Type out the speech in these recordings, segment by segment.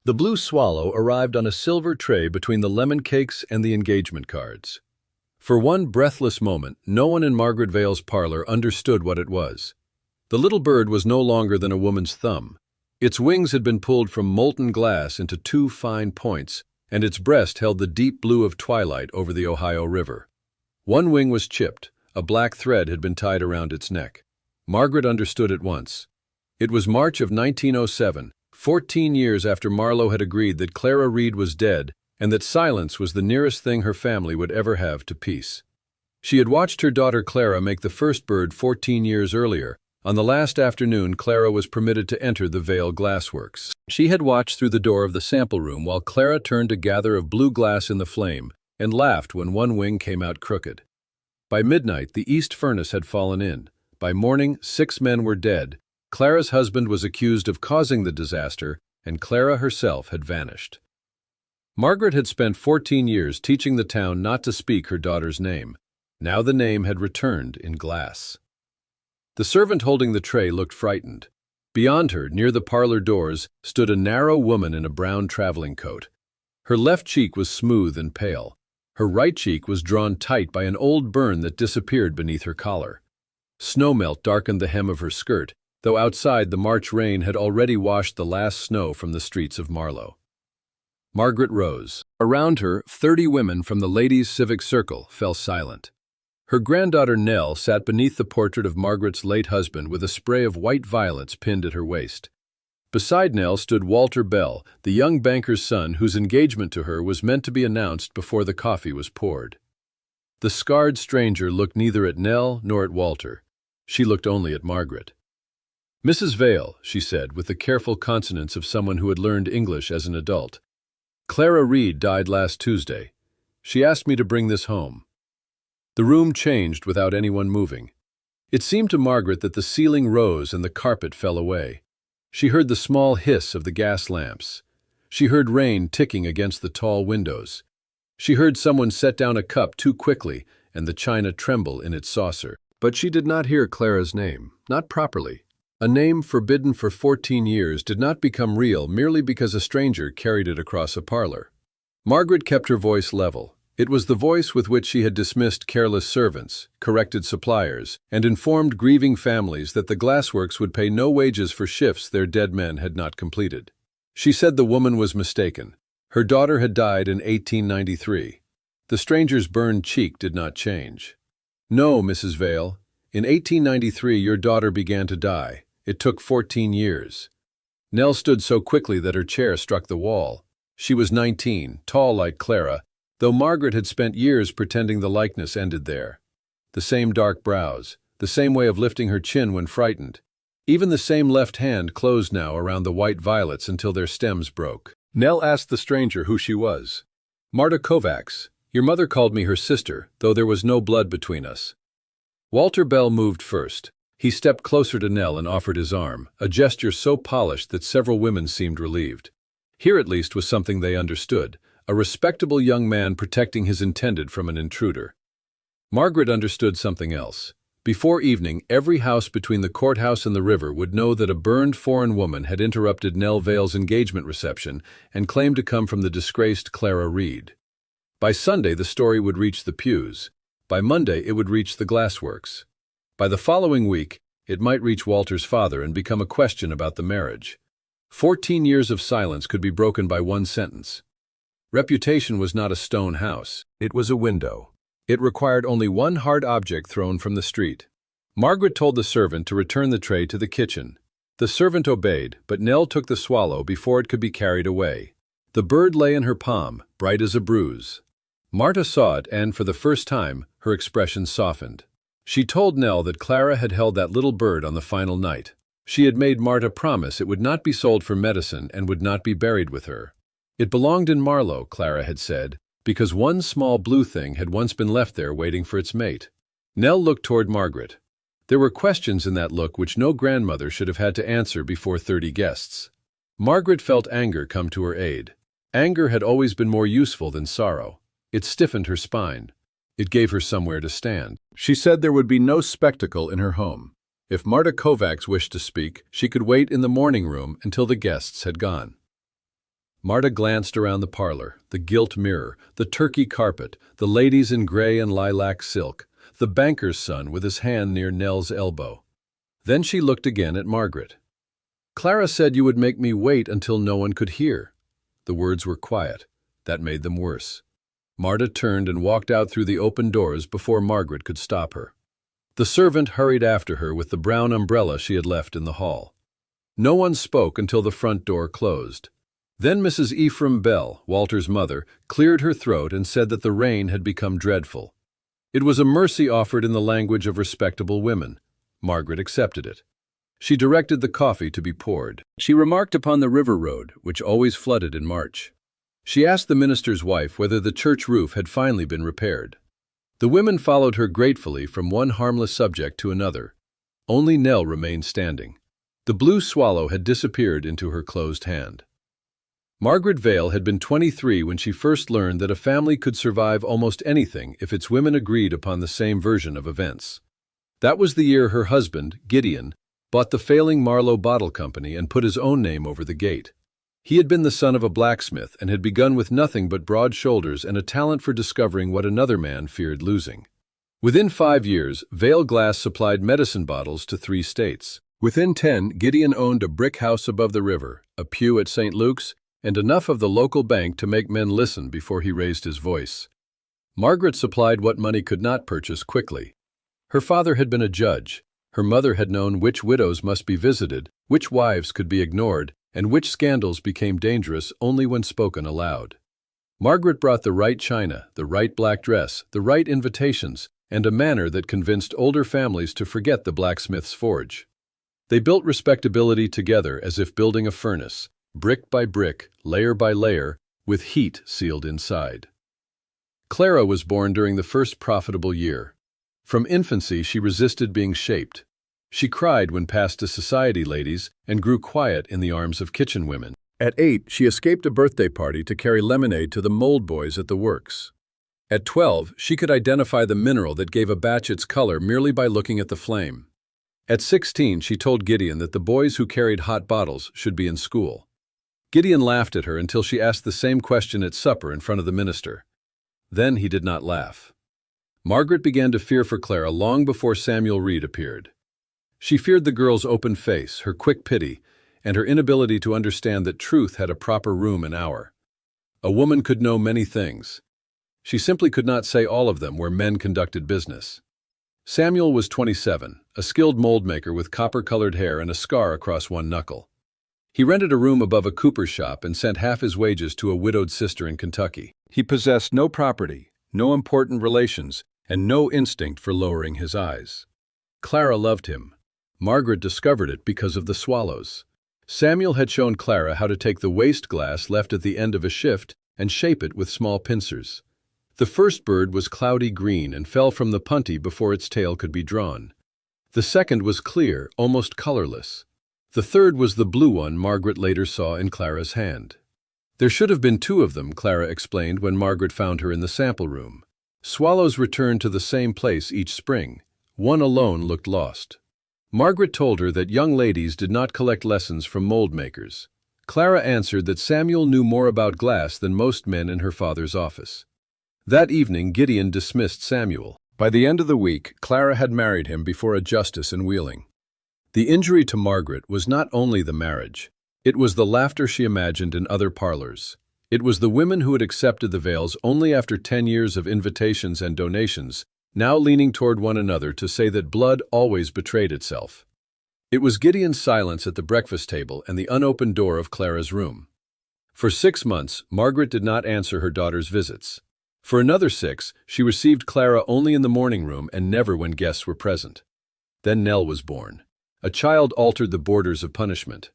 The blue swallow arrived on a silver tray between the lemon cakes and the engagement cards. For one breathless moment, no one in Margaret Vale's parlor understood what it was. The little bird was no longer than a woman's thumb. Its wings had been pulled from molten glass into two fine points, and its breast held the deep blue of twilight over the Ohio River. One wing was chipped, a black thread had been tied around its neck. Margaret understood at once. It was March of 1907, 14 years after Marlow had agreed that Clara Reed was dead and that silence was the nearest thing her family would ever have to peace. She had watched her daughter Clara make the first bird 14 years earlier. On the last afternoon, Clara was permitted to enter the Vale Glass Works. She had watched through the door of the sample room while Clara turned a gather of blue glass in the flame and laughed when one wing came out crooked. By midnight, the east furnace had fallen in. By morning, 6 men were dead. Clara's husband was accused of causing the disaster, and Clara herself had vanished. Margaret had spent 14 years teaching the town not to speak her daughter's name. Now the name had returned in glass. The servant holding the tray looked frightened. Beyond her, near the parlor doors, stood a narrow woman in a brown traveling coat. Her left cheek was smooth and pale. Her right cheek was drawn tight by an old burn that disappeared beneath her collar. Snowmelt darkened the hem of her skirt, though outside the March rain had already washed the last snow from the streets of Marlow. Margaret rose. Around her, 30 women from the ladies' civic circle fell silent. Her granddaughter Nell sat beneath the portrait of Margaret's late husband with a spray of white violets pinned at her waist. Beside Nell stood Walter Bell, the young banker's son whose engagement to her was meant to be announced before the coffee was poured. The scarred stranger looked neither at Nell nor at Walter. She looked only at Margaret. "Mrs. Vale," she said, with the careful consonants of someone who had learned English as an adult. "Clara Reed died last Tuesday. She asked me to bring this home." The room changed without anyone moving. It seemed to Margaret that the ceiling rose and the carpet fell away. She heard the small hiss of the gas lamps. She heard rain ticking against the tall windows. She heard someone set down a cup too quickly and the china tremble in its saucer. But she did not hear Clara's name, not properly. A name forbidden for 14 years did not become real merely because a stranger carried it across a parlor. Margaret kept her voice level. It was the voice with which she had dismissed careless servants, corrected suppliers, and informed grieving families that the Glassworks would pay no wages for shifts their dead men had not completed. She said the woman was mistaken. Her daughter had died in 1893. The stranger's burned cheek did not change. "No, Mrs. Vale. In 1893 your daughter began to die. It took 14 years. Nell stood so quickly that her chair struck the wall. She was 19, tall like Clara, though Margaret had spent years pretending the likeness ended there. The same dark brows, the same way of lifting her chin when frightened. Even the same left hand closed now around the white violets until their stems broke. Nell asked the stranger who she was. "Marta Kovacs. Your mother called me her sister, though there was no blood between us." Walter Bell moved first. He stepped closer to Nell and offered his arm, a gesture so polished that several women seemed relieved. Here at least was something they understood. A respectable young man protecting his intended from an intruder. Margaret understood something else. Before evening, every house between the courthouse and the river would know that a burned foreign woman had interrupted Nell Vale's engagement reception and claimed to come from the disgraced Clara Reed. By Sunday, the story would reach the pews. By Monday, it would reach the Glassworks. By the following week, it might reach Walter's father and become a question about the marriage. 14 years of silence could be broken by one sentence. Reputation was not a stone house. It was a window. It required only one hard object thrown from the street. Margaret told the servant to return the tray to the kitchen. The servant obeyed, but Nell took the swallow before it could be carried away. The bird lay in her palm, bright as a bruise. Marta saw it and, for the first time, her expression softened. She told Nell that Clara had held that little bird on the final night. She had made Marta promise it would not be sold for medicine and would not be buried with her. It belonged in Marlow, Clara had said, because one small blue thing had once been left there waiting for its mate. Nell looked toward Margaret. There were questions in that look which no grandmother should have had to answer before 30 guests. Margaret felt anger come to her aid. Anger had always been more useful than sorrow. It stiffened her spine. It gave her somewhere to stand. She said there would be no spectacle in her home. If Marta Kovacs wished to speak, she could wait in the morning room until the guests had gone. Marta glanced around the parlor, the gilt mirror, the turkey carpet, the ladies in gray and lilac silk, the banker's son with his hand near Nell's elbow. Then she looked again at Margaret. "Clara said you would make me wait until no one could hear." The words were quiet. That made them worse. Marta turned and walked out through the open doors before Margaret could stop her. The servant hurried after her with the brown umbrella she had left in the hall. No one spoke until the front door closed. Then Mrs. Ephraim Bell, Walter's mother, cleared her throat and said that the rain had become dreadful. It was a mercy offered in the language of respectable women. Margaret accepted it. She directed the coffee to be poured. She remarked upon the river road, which always flooded in March. She asked the minister's wife whether the church roof had finally been repaired. The women followed her gratefully from one harmless subject to another. Only Nell remained standing. The blue swallow had disappeared into her closed hand. Margaret Vale had been 23 when she first learned that a family could survive almost anything if its women agreed upon the same version of events. That was the year her husband, Gideon, bought the failing Marlow bottle company and put his own name over the gate. He had been the son of a blacksmith and had begun with nothing but broad shoulders and a talent for discovering what another man feared losing. Within 5 years, Vale Glass supplied medicine bottles to 3 states. Within 10, Gideon owned a brick house above the river, a pew at St. Luke's, and enough of the local bank to make men listen before he raised his voice. Margaret supplied what money could not purchase quickly. Her father had been a judge. Her mother had known which widows must be visited, which wives could be ignored, and which scandals became dangerous only when spoken aloud. Margaret brought the right china, the right black dress, the right invitations, and a manner that convinced older families to forget the blacksmith's forge. They built respectability together as if building a furnace, brick by brick, layer by layer, with heat sealed inside. Clara was born during the first profitable year. From infancy, she resisted being shaped. She cried when passed to society ladies and grew quiet in the arms of kitchen women. At 8, she escaped a birthday party to carry lemonade to the mold boys at the works. At 12, she could identify the mineral that gave a batch its color merely by looking at the flame. At 16, she told Gideon that the boys who carried hot bottles should be in school. Gideon laughed at her until she asked the same question at supper in front of the minister. Then he did not laugh. Margaret began to fear for Clara long before Samuel Reed appeared. She feared the girl's open face, her quick pity, and her inability to understand that truth had a proper room and hour. A woman could know many things. She simply could not say all of them where men conducted business. Samuel was 27, a skilled mold maker with copper-colored hair and a scar across one knuckle. He rented a room above a cooper's shop and sent half his wages to a widowed sister in Kentucky. He possessed no property, no important relations, and no instinct for lowering his eyes. Clara loved him. Margaret discovered it because of the swallows. Samuel had shown Clara how to take the waste glass left at the end of a shift and shape it with small pincers. The first bird was cloudy green and fell from the puntee before its tail could be drawn. The second was clear, almost colorless. The third was the blue one Margaret later saw in Clara's hand. There should have been 2 of them, Clara explained when Margaret found her in the sample room. Swallows returned to the same place each spring. One alone looked lost. Margaret told her that young ladies did not collect lessons from mold makers. Clara answered that Samuel knew more about glass than most men in her father's office. That evening, Gideon dismissed Samuel. By the end of the week, Clara had married him before a justice in Wheeling. The injury to Margaret was not only the marriage. It was the laughter she imagined in other parlors. It was the women who had accepted the Vales only after 10 years of invitations and donations, now leaning toward one another to say that blood always betrayed itself. It was Gideon's silence at the breakfast table and the unopened door of Clara's room. For 6 months, Margaret did not answer her daughter's visits. For another 6, she received Clara only in the morning room and never when guests were present. Then Nell was born. A child altered the borders of punishment.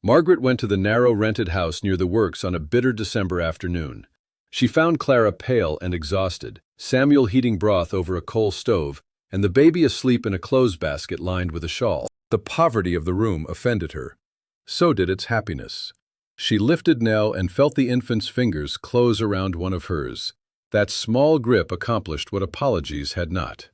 Margaret went to the narrow rented house near the works on a bitter December afternoon. She found Clara pale and exhausted, Samuel heating broth over a coal stove, and the baby asleep in a clothes basket lined with a shawl. The poverty of the room offended her. So did its happiness. She lifted Nell and felt the infant's fingers close around one of hers. That small grip accomplished what apologies had not.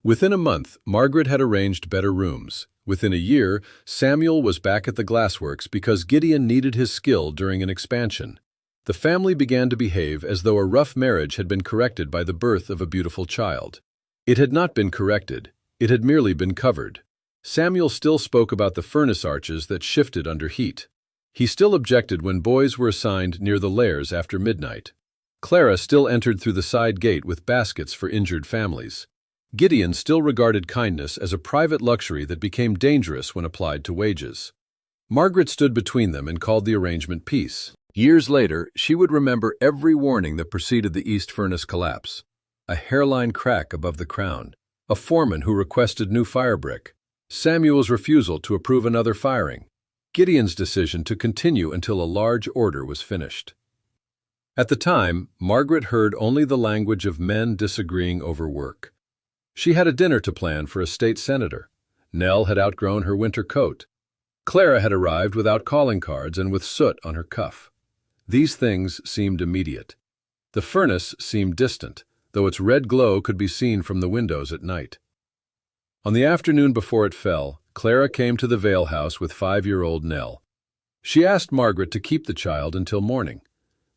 Within a month, Margaret had arranged better rooms. Within a year, Samuel was back at the Glassworks because Gideon needed his skill during an expansion. The family began to behave as though a rough marriage had been corrected by the birth of a beautiful child. It had not been corrected. It had merely been covered. Samuel still spoke about the furnace arches that shifted under heat. He still objected when boys were assigned near the lairs after midnight. Clara still entered through the side gate with baskets for injured families. Gideon still regarded kindness as a private luxury that became dangerous when applied to wages. Margaret stood between them and called the arrangement peace. Years later, she would remember every warning that preceded the east furnace collapse. A hairline crack above the crown, a foreman who requested new fire brick, Samuel's refusal to approve another firing, Gideon's decision to continue until a large order was finished. At the time, Margaret heard only the language of men disagreeing over work. She had a dinner to plan for a state senator. Nell had outgrown her winter coat. Clara had arrived without calling cards and with soot on her cuff. These things seemed immediate. The furnace seemed distant, though its red glow could be seen from the windows at night. On the afternoon before it fell, Clara came to the Vale house with 5-year-old Nell. She asked Margaret to keep the child until morning.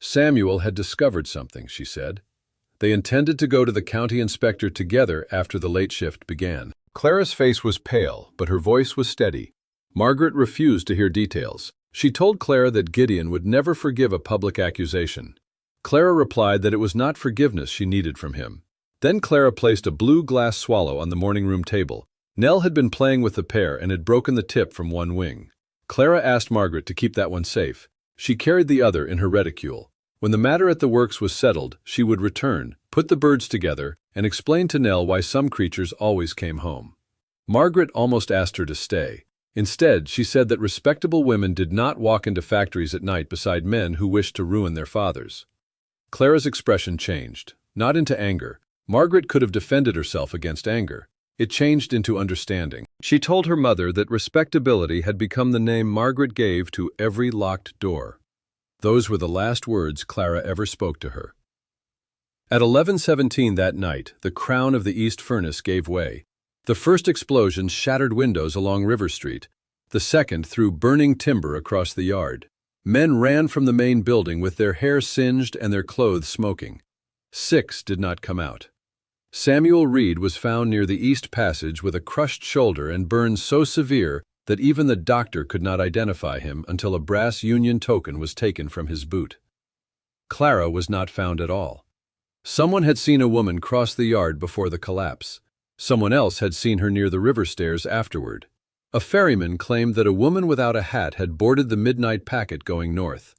Samuel had discovered something, she said. They intended to go to the county inspector together after the late shift began. Clara's face was pale, but her voice was steady. Margaret refused to hear details. She told Clara that Gideon would never forgive a public accusation. Clara replied that it was not forgiveness she needed from him. Then Clara placed a blue glass swallow on the morning room table. Nell had been playing with the pair and had broken the tip from one wing. Clara asked Margaret to keep that one safe. She carried the other in her reticule. When the matter at the works was settled, she would return, put the birds together, and explain to Nell why some creatures always came home. Margaret almost asked her to stay. Instead, she said that respectable women did not walk into factories at night beside men who wished to ruin their fathers. Clara's expression changed, not into anger. Margaret could have defended herself against anger. It changed into understanding. She told her mother that respectability had become the name Margaret gave to every locked door. Those were the last words Clara ever spoke to her. At 11:17 that night, the crown of the east furnace gave way. The first explosion shattered windows along River Street. The second threw burning timber across the yard. Men ran from the main building with their hair singed and their clothes smoking. 6 did not come out. Samuel Reed was found near the East Passage with a crushed shoulder and burns so severe that even the doctor could not identify him until a brass Union token was taken from his boot. Clara was not found at all. Someone had seen a woman cross the yard before the collapse. Someone else had seen her near the river stairs afterward. A ferryman claimed that a woman without a hat had boarded the midnight packet going north.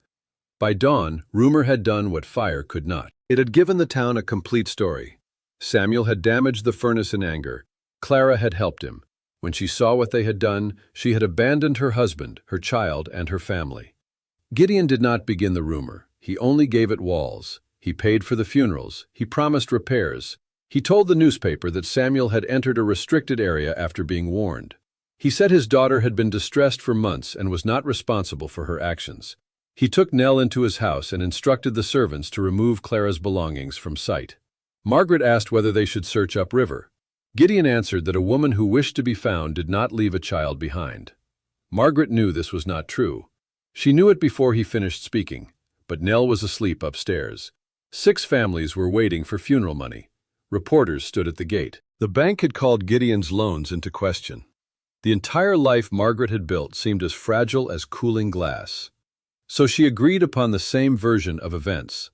By dawn, rumor had done what fire could not. It had given the town a complete story. Samuel had damaged the furnace in anger. Clara had helped him. When she saw what they had done, she had abandoned her husband, her child, and her family. Gideon did not begin the rumor. He only gave it walls. He paid for the funerals. He promised repairs. He told the newspaper that Samuel had entered a restricted area after being warned. He said his daughter had been distressed for months and was not responsible for her actions. He took Nell into his house and instructed the servants to remove Clara's belongings from sight. Margaret asked whether they should search upriver. Gideon answered that a woman who wished to be found did not leave a child behind. Margaret knew this was not true. She knew it before he finished speaking, but Nell was asleep upstairs. 6 families were waiting for funeral money. Reporters stood at the gate. The bank had called Gideon's loans into question. The entire life Margaret had built seemed as fragile as cooling glass. So she agreed upon the same version of events,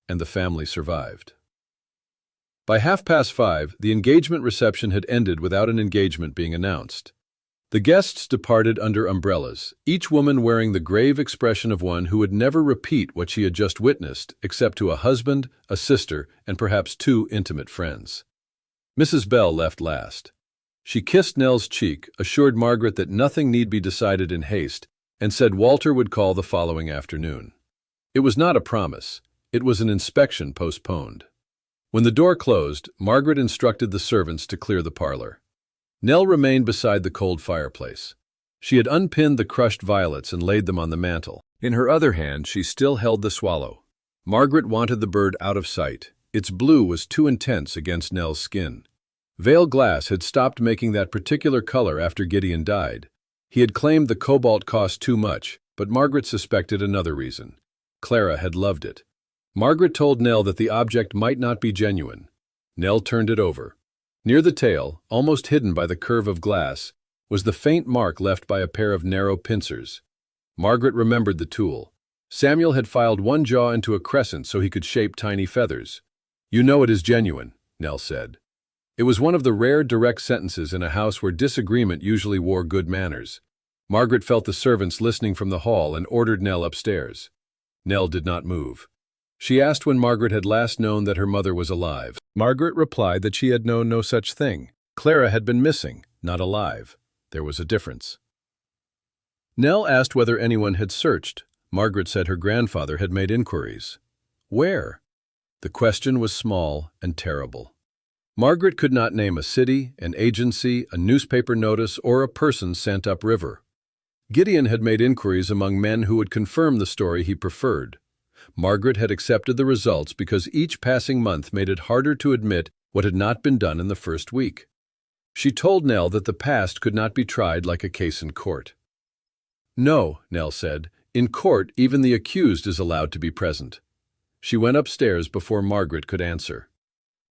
and the family survived. By 5:30, the engagement reception had ended without an engagement being announced. The guests departed under umbrellas, each woman wearing the grave expression of one who would never repeat what she had just witnessed except to a husband, a sister, and perhaps 2 intimate friends. Mrs. Bell left last. She kissed Nell's cheek, assured Margaret that nothing need be decided in haste, and said Walter would call the following afternoon. It was not a promise. It was an inspection postponed. When the door closed, Margaret instructed the servants to clear the parlor. Nell remained beside the cold fireplace. She had unpinned the crushed violets and laid them on the mantel. In her other hand, she still held the swallow. Margaret wanted the bird out of sight. Its blue was too intense against Nell's skin. Vale Glass had stopped making that particular color after Gideon died. He had claimed the cobalt cost too much, but Margaret suspected another reason. Clara had loved it. Margaret told Nell that the object might not be genuine. Nell turned it over. Near the tail, almost hidden by the curve of glass, was the faint mark left by a pair of narrow pincers. Margaret remembered the tool. Samuel had filed one jaw into a crescent so he could shape tiny feathers. "You know it is genuine," Nell said. It was one of the rare direct sentences in a house where disagreement usually wore good manners. Margaret felt the servants listening from the hall and ordered Nell upstairs. Nell did not move. She asked when Margaret had last known that her mother was alive. Margaret replied that she had known no such thing. Clara had been missing, not alive. There was a difference. Nell asked whether anyone had searched. Margaret said her grandfather had made inquiries. Where? The question was small and terrible. Margaret could not name a city, an agency, a newspaper notice, or a person sent upriver. Gideon had made inquiries among men who would confirm the story he preferred. Margaret had accepted the results because each passing month made it harder to admit what had not been done in the first week. She told Nell that the past could not be tried like a case in court. "No," Nell said. "In court, even the accused is allowed to be present." She went upstairs before Margaret could answer.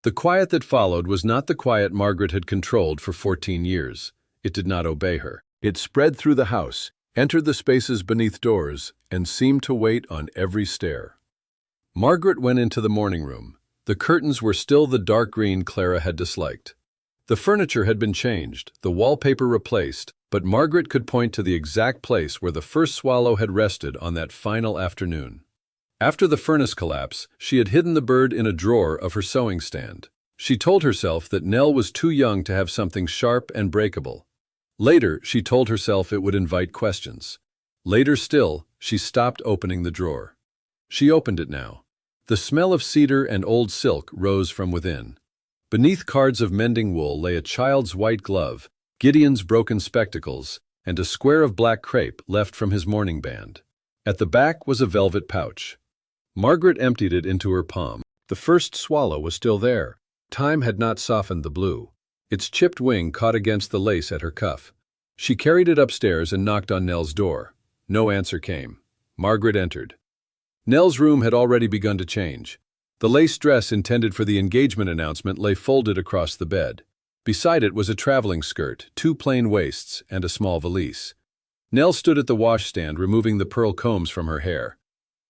The quiet that followed was not the quiet Margaret had controlled for 14 years. It did not obey her. It spread through the house, entered the spaces beneath doors, and seemed to wait on every stair. Margaret went into the morning room. The curtains were still the dark green Clara had disliked. The furniture had been changed, the wallpaper replaced, but Margaret could point to the exact place where the first swallow had rested on that final afternoon. After the furnace collapse, she had hidden the bird in a drawer of her sewing stand. She told herself that Nell was too young to have something sharp and breakable. Later, she told herself it would invite questions. Later still, she stopped opening the drawer. She opened it now. The smell of cedar and old silk rose from within. Beneath cards of mending wool lay a child's white glove, Gideon's broken spectacles, and a square of black crepe left from his mourning band. At the back was a velvet pouch. Margaret emptied it into her palm. The first swallow was still there. Time had not softened the blue. Its chipped wing caught against the lace at her cuff. She carried it upstairs and knocked on Nell's door. No answer came. Margaret entered. Nell's room had already begun to change. The lace dress intended for the engagement announcement lay folded across the bed. Beside it was a traveling skirt, 2 plain waists, and a small valise. Nell stood at the washstand removing the pearl combs from her hair.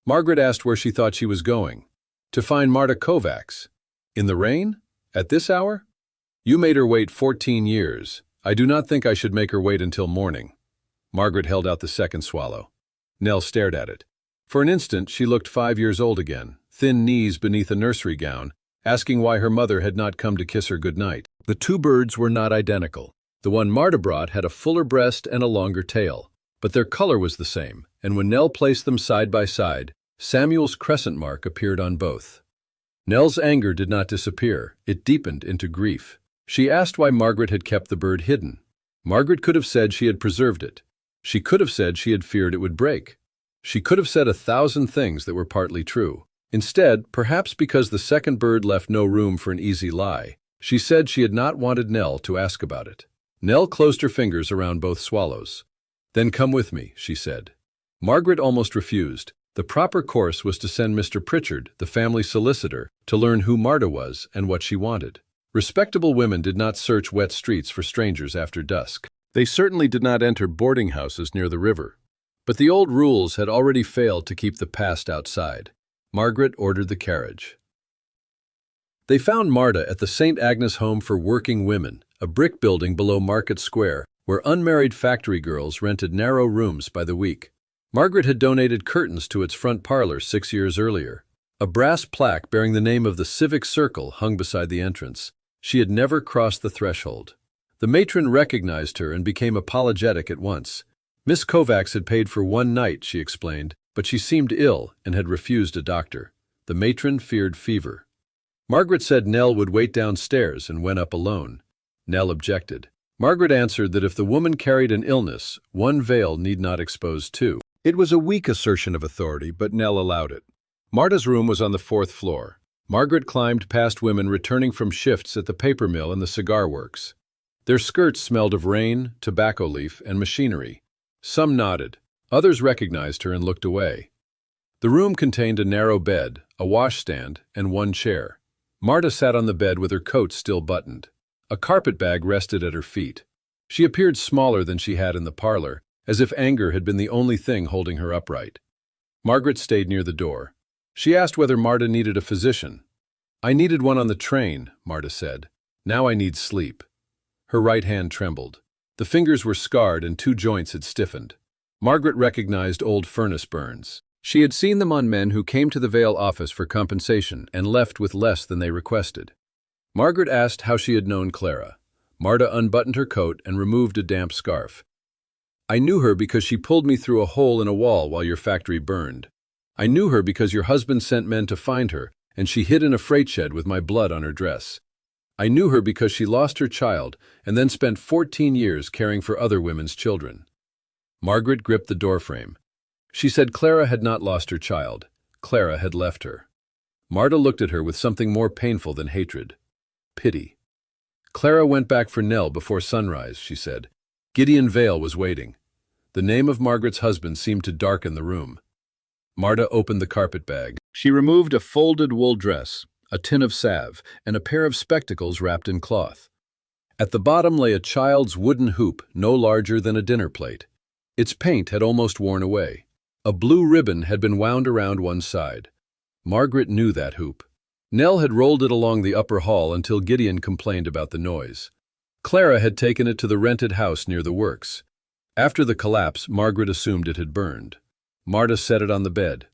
Margaret asked where she thought she was going. To find Marta Kovacs. In the rain? At this hour? You made her wait 14 years. I do not think I should make her wait until morning. Margaret held out the second swallow. Nell stared at it. For an instant, she looked 5 years old again, thin knees beneath a nursery gown, asking why her mother had not come to kiss her goodnight. The 2 birds were not identical. The one Marta brought had a fuller breast and a longer tail, but their color was the same, and when Nell placed them side by side, Samuel's crescent mark appeared on both. Nell's anger did not disappear. It deepened into grief. She asked why Margaret had kept the bird hidden. Margaret could have said she had preserved it. She could have said she had feared it would break. She could have said 1,000 things that were partly true. Instead, perhaps because the second bird left no room for an easy lie, she said she had not wanted Nell to ask about it. Nell closed her fingers around both swallows. "Then come with me," she said. Margaret almost refused. The proper course was to send Mr. Pritchard, the family solicitor, to learn who Marta was and what she wanted. Respectable women did not search wet streets for strangers after dusk. They certainly did not enter boarding houses near the river. But the old rules had already failed to keep the past outside. Margaret ordered the carriage. They found Marta at the St. Agnes Home for Working Women, a brick building below Market Square, where unmarried factory girls rented narrow rooms by the week. Margaret had donated curtains to its front parlor 6 years earlier. A brass plaque bearing the name of the Civic Circle hung beside the entrance. She had never crossed the threshold. The matron recognized her and became apologetic at once. Miss Kovacs had paid for 1 night, she explained, but she seemed ill and had refused a doctor. The matron feared fever. Margaret said Nell would wait downstairs and went up alone. Nell objected. Margaret answered that if the woman carried an illness, 1 veil need not expose 2. It was a weak assertion of authority, but Nell allowed it. Marta's room was on the 4th floor. Margaret climbed past women returning from shifts at the paper mill and the cigar works. Their skirts smelled of rain, tobacco leaf, and machinery. Some nodded. Others recognized her and looked away. The room contained a narrow bed, a washstand, and one chair. Marta sat on the bed with her coat still buttoned. A carpet bag rested at her feet. She appeared smaller than she had in the parlor, as if anger had been the only thing holding her upright. Margaret stayed near the door. She asked whether Marta needed a physician. "I needed one on the train," Marta said. "Now I need sleep." Her right hand trembled. The fingers were scarred and 2 joints had stiffened. Margaret recognized old furnace burns. She had seen them on men who came to the Vale office for compensation and left with less than they requested. Margaret asked how she had known Clara. Marta unbuttoned her coat and removed a damp scarf. "I knew her because she pulled me through a hole in a wall while your factory burned. I knew her because your husband sent men to find her, and she hid in a freight shed with my blood on her dress. I knew her because she lost her child and then spent 14 years caring for other women's children." Margaret gripped the doorframe. She said Clara had not lost her child. Clara had left her. Marta looked at her with something more painful than hatred. Pity. "Clara went back for Nell before sunrise," she said. "Gideon Vale was waiting." The name of Margaret's husband seemed to darken the room. Marta opened the carpet bag. She removed a folded wool dress, a tin of salve, and a pair of spectacles wrapped in cloth. At the bottom lay a child's wooden hoop no larger than a dinner plate. Its paint had almost worn away. A blue ribbon had been wound around one side. Margaret knew that hoop. Nell had rolled it along the upper hall until Gideon complained about the noise. Clara had taken it to the rented house near the works. After the collapse, Margaret assumed it had burned. Marta set it on the bed.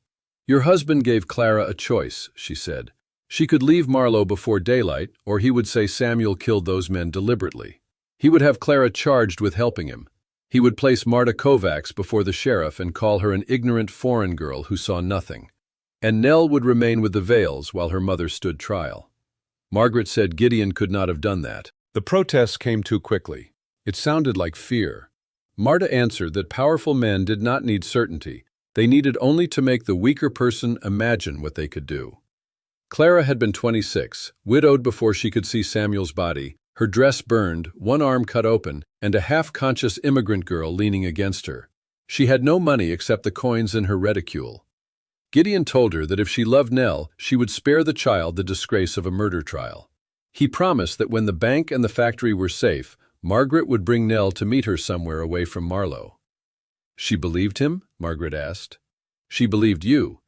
"Your husband gave Clara a choice," she said. "She could leave Marlow before daylight, or he would say Samuel killed those men deliberately. He would have Clara charged with helping him. He would place Marta Kovacs before the sheriff and call her an ignorant foreign girl who saw nothing. And Nell would remain with the Vales while her mother stood trial." Margaret said Gideon could not have done that. The protests came too quickly. It sounded like fear. Marta answered that powerful men did not need certainty. They needed only to make the weaker person imagine what they could do. Clara had been 26, widowed before she could see Samuel's body, her dress burned, one arm cut open, and a half-conscious immigrant girl leaning against her. She had no money except the coins in her reticule. Gideon told her that if she loved Nell, she would spare the child the disgrace of a murder trial. He promised that when the bank and the factory were safe, Margaret would bring Nell to meet her somewhere away from Marlow. "She believed him?" Margaret asked. "She believed you."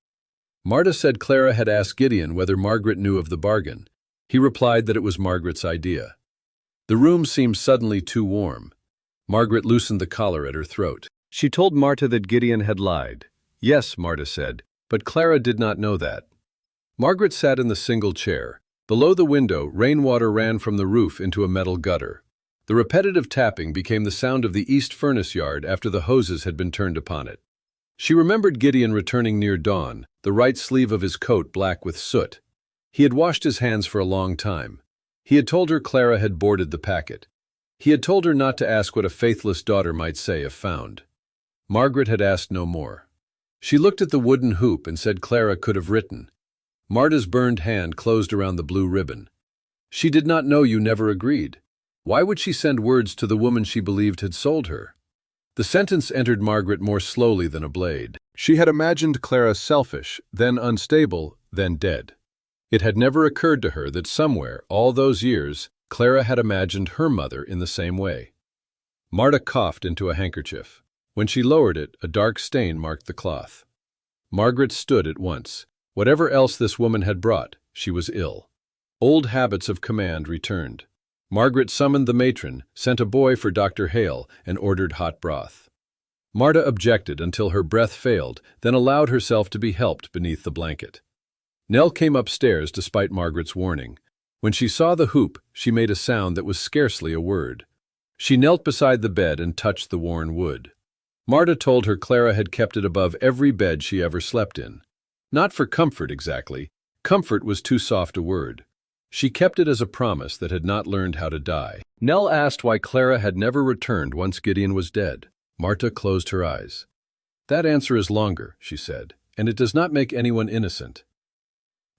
Marta said Clara had asked Gideon whether Margaret knew of the bargain. He replied that it was Margaret's idea. The room seemed suddenly too warm. Margaret loosened the collar at her throat. She told Marta that Gideon had lied. "Yes," Marta said, but Clara did not know that. Margaret sat in the single chair. Below the window, rainwater ran from the roof into a metal gutter. The repetitive tapping became the sound of the east furnace yard after the hoses had been turned upon it. She remembered Gideon returning near dawn, the right sleeve of his coat black with soot. He had washed his hands for a long time. He had told her Clara had boarded the packet. He had told her not to ask what a faithless daughter might say if found. Margaret had asked no more. She looked at the wooden hoop and said Clara could have written. Marta's burned hand closed around the blue ribbon. "She did not know you never agreed. Why would she send words to the woman she believed had sold her?" The sentence entered Margaret more slowly than a blade. She had imagined Clara selfish, then unstable, then dead. It had never occurred to her that somewhere, all those years, Clara had imagined her mother in the same way. Marta coughed into a handkerchief. When she lowered it, a dark stain marked the cloth. Margaret stood at once. Whatever else this woman had brought, she was ill. Old habits of command returned. Margaret summoned the matron, sent a boy for Dr. Hale, and ordered hot broth. Marta objected until her breath failed, then allowed herself to be helped beneath the blanket. Nell came upstairs despite Margaret's warning. When she saw the hoop, she made a sound that was scarcely a word. She knelt beside the bed and touched the worn wood. Marta told her Clara had kept it above every bed she ever slept in. Not for comfort exactly. Comfort was too soft a word. She kept it as a promise that had not learned how to die. Nell asked why Clara had never returned once Gideon was dead. Marta closed her eyes. "That answer is longer," she said, "and it does not make anyone innocent."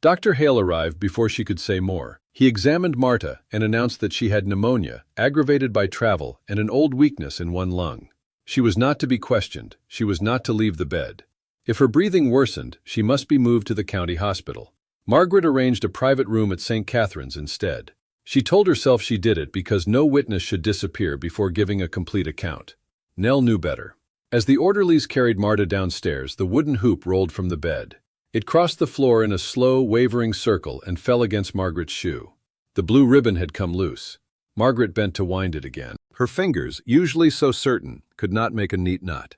Dr. Hale arrived before she could say more. He examined Marta and announced that she had pneumonia, aggravated by travel, and an old weakness in one lung. She was not to be questioned. She was not to leave the bed. If her breathing worsened, she must be moved to the county hospital. Margaret arranged a private room at St. Catherine's instead. She told herself she did it because no witness should disappear before giving a complete account. Nell knew better. As the orderlies carried Marta downstairs, the wooden hoop rolled from the bed. It crossed the floor in a slow, wavering circle and fell against Margaret's shoe. The blue ribbon had come loose. Margaret bent to wind it again. Her fingers, usually so certain, could not make a neat knot.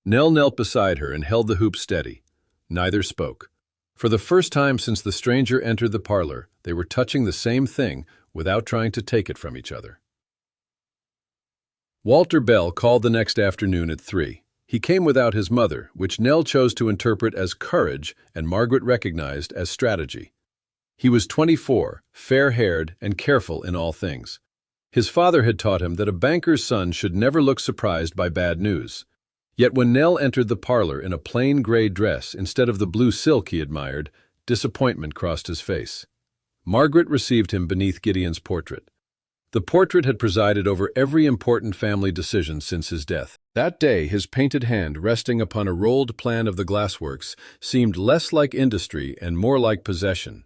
Nell knelt beside her and held the hoop steady. Neither spoke. For the first time since the stranger entered the parlor, they were touching the same thing without trying to take it from each other. Walter Bell called the next afternoon at 3. He came without his mother, which Nell chose to interpret as courage and Margaret recognized as strategy. He was 24, fair-haired, and careful in all things. His father had taught him that a banker's son should never look surprised by bad news. Yet when Nell entered the parlor in a plain gray dress instead of the blue silk he admired, disappointment crossed his face. Margaret received him beneath Gideon's portrait. The portrait had presided over every important family decision since his death. That day, his painted hand resting upon a rolled plan of the Glassworks seemed less like industry and more like possession.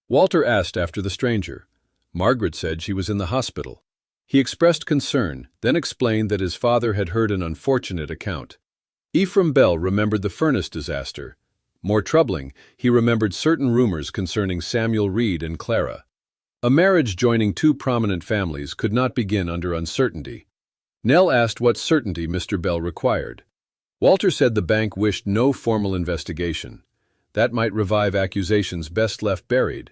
Walter asked after the stranger. Margaret said she was in the hospital. He expressed concern, then explained that his father had heard an unfortunate account. Ephraim Bell remembered the furnace disaster. More troubling, he remembered certain rumors concerning Samuel Reed and Clara. A marriage joining two prominent families could not begin under uncertainty. Nell asked what certainty Mr. Bell required. Walter said the bank wished no formal investigation. That might revive accusations best left buried.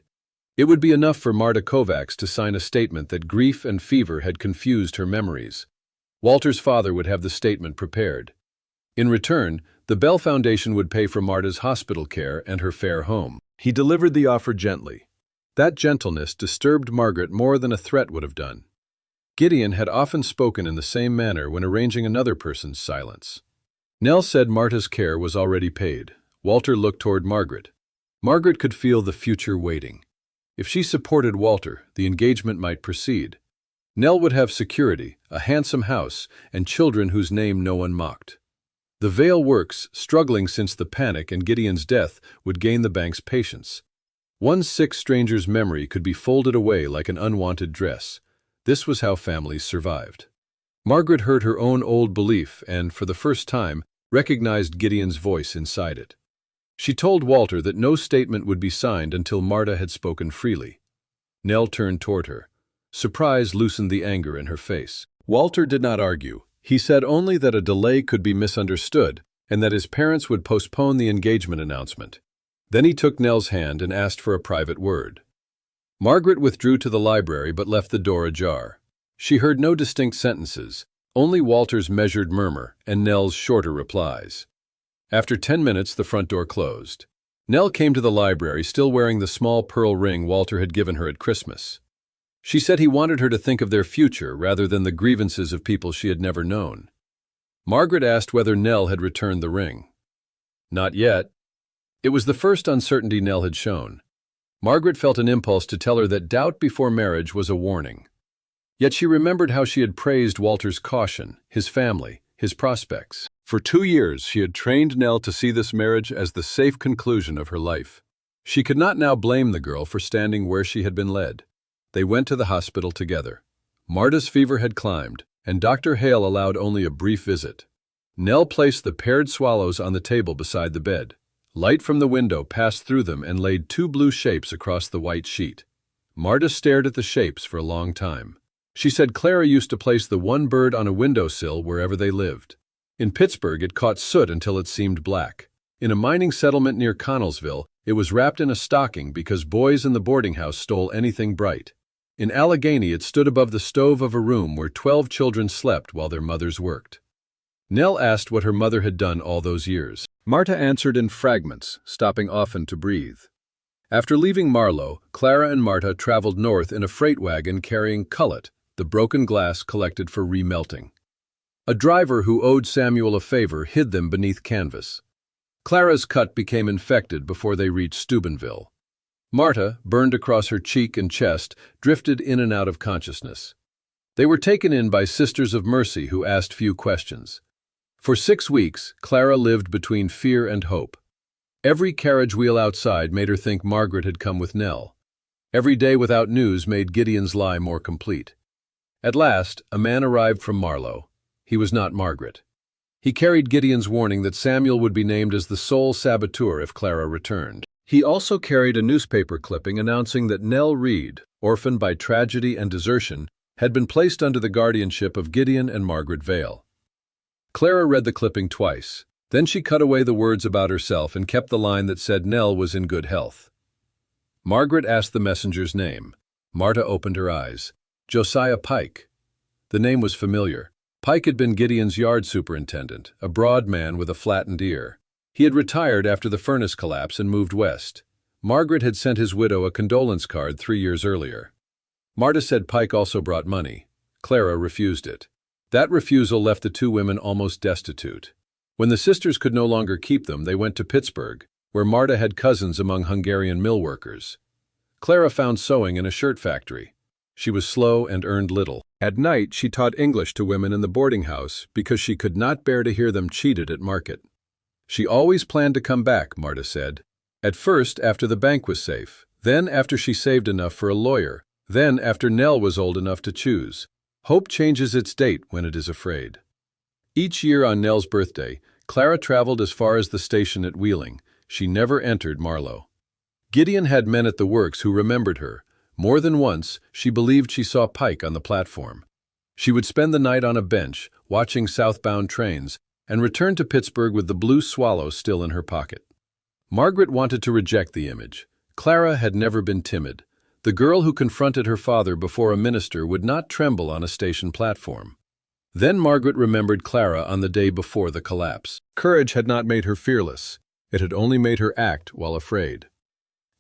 It would be enough for Marta Kovacs to sign a statement that grief and fever had confused her memories. Walter's father would have the statement prepared. In return, the Bell Foundation would pay for Marta's hospital care and her fair home. He delivered the offer gently. That gentleness disturbed Margaret more than a threat would have done. Gideon had often spoken in the same manner when arranging another person's silence. Nell said Marta's care was already paid. Walter looked toward Margaret. Margaret could feel the future waiting. If she supported Walter, the engagement might proceed. Nell would have security, a handsome house, and children whose name no one mocked. The Vale Works, struggling since the panic and Gideon's death, would gain the bank's patience. One sick stranger's memory could be folded away like an unwanted dress. This was how families survived. Margaret heard her own old belief and, for the first time, recognized Gideon's voice inside it. She told Walter that no statement would be signed until Marta had spoken freely. Nell turned toward her. Surprise loosened the anger in her face. Walter did not argue. He said only that a delay could be misunderstood and that his parents would postpone the engagement announcement. Then he took Nell's hand and asked for a private word. Margaret withdrew to the library but left the door ajar. She heard no distinct sentences, only Walter's measured murmur and Nell's shorter replies. After 10 minutes, the front door closed. Nell came to the library still wearing the small pearl ring Walter had given her at Christmas. She said he wanted her to think of their future rather than the grievances of people she had never known. Margaret asked whether Nell had returned the ring. Not yet. It was the first uncertainty Nell had shown. Margaret felt an impulse to tell her that doubt before marriage was a warning. Yet she remembered how she had praised Walter's caution, his family, his prospects. For 2 years she had trained Nell to see this marriage as the safe conclusion of her life. She could not now blame the girl for standing where she had been led. They went to the hospital together. Marta's fever had climbed, and Dr. Hale allowed only a brief visit. Nell placed the paired swallows on the table beside the bed. Light from the window passed through them and laid 2 blue shapes across the white sheet. Marta stared at the shapes for a long time. She said Clara used to place the one bird on a windowsill wherever they lived. In Pittsburgh, it caught soot until it seemed black. In a mining settlement near Connellsville, it was wrapped in a stocking because boys in the boarding house stole anything bright. In Allegheny, it stood above the stove of a room where 12 children slept while their mothers worked. Nell asked what her mother had done all those years. Marta answered in fragments, stopping often to breathe. After leaving Marlow, Clara and Marta traveled north in a freight wagon carrying cullet, the broken glass collected for remelting. A driver who owed Samuel a favor hid them beneath canvas. Clara's cut became infected before they reached Steubenville. Marta, burned across her cheek and chest, drifted in and out of consciousness. They were taken in by Sisters of Mercy who asked few questions. For 6 weeks, Clara lived between fear and hope. Every carriage wheel outside made her think Margaret had come with Nell. Every day without news made Gideon's lie more complete. At last, a man arrived from Marlow. He was not Margaret. He carried Gideon's warning that Samuel would be named as the sole saboteur if Clara returned. He also carried a newspaper clipping announcing that Nell Reed, orphaned by tragedy and desertion, had been placed under the guardianship of Gideon and Margaret Vale. Clara read the clipping twice. Then she cut away the words about herself and kept the line that said Nell was in good health. Margaret asked the messenger's name. Marta opened her eyes. Josiah Pike. The name was familiar. Pike had been Gideon's yard superintendent, a broad man with a flattened ear. He had retired after the furnace collapse and moved west. Margaret had sent his widow a condolence card 3 years earlier. Marta said Pike also brought money. Clara refused it. That refusal left the two women almost destitute. When the sisters could no longer keep them, they went to Pittsburgh, where Marta had cousins among Hungarian mill workers. Clara found sewing in a shirt factory. She was slow and earned little. At night, she taught English to women in the boarding house because she could not bear to hear them cheated at market. She always planned to come back, Marta said. At first, after the bank was safe, then after she saved enough for a lawyer, then after Nell was old enough to choose. Hope changes its date when it is afraid. Each year on Nell's birthday, Clara traveled as far as the station at Wheeling. She never entered Marlow. Gideon had men at the works who remembered her. More than once, she believed she saw Pike on the platform. She would spend the night on a bench, watching southbound trains, and return to Pittsburgh with the blue swallow still in her pocket. Margaret wanted to reject the image. Clara had never been timid. The girl who confronted her father before a minister would not tremble on a station platform. Then Margaret remembered Clara on the day before the collapse. Courage had not made her fearless. It had only made her act while afraid.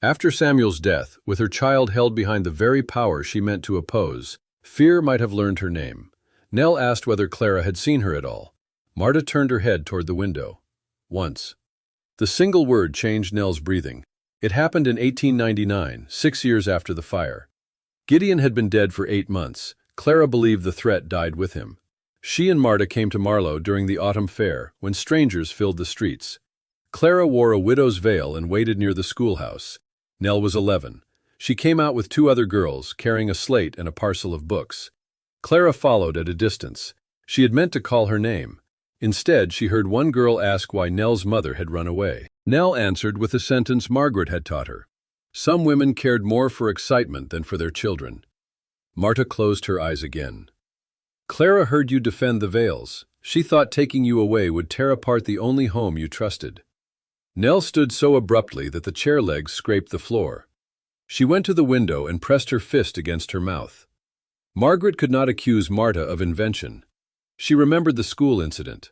After Samuel's death, with her child held behind the very power she meant to oppose, fear might have learned her name. Nell asked whether Clara had seen her at all. Marta turned her head toward the window. Once. The single word changed Nell's breathing. It happened in 1899, 6 years after the fire. Gideon had been dead for 8 months. Clara believed the threat died with him. She and Marta came to Marlow during the autumn fair, when strangers filled the streets. Clara wore a widow's veil and waited near the schoolhouse. Nell was 11. She came out with 2 other girls, carrying a slate and a parcel of books. Clara followed at a distance. She had meant to call her name. Instead, she heard one girl ask why Nell's mother had run away. Nell answered with a sentence Margaret had taught her. Some women cared more for excitement than for their children. Marta closed her eyes again. Clara heard you defend the Vales. She thought taking you away would tear apart the only home you trusted. Nell stood so abruptly that the chair legs scraped the floor. She went to the window and pressed her fist against her mouth. Margaret could not accuse Marta of invention. She remembered the school incident.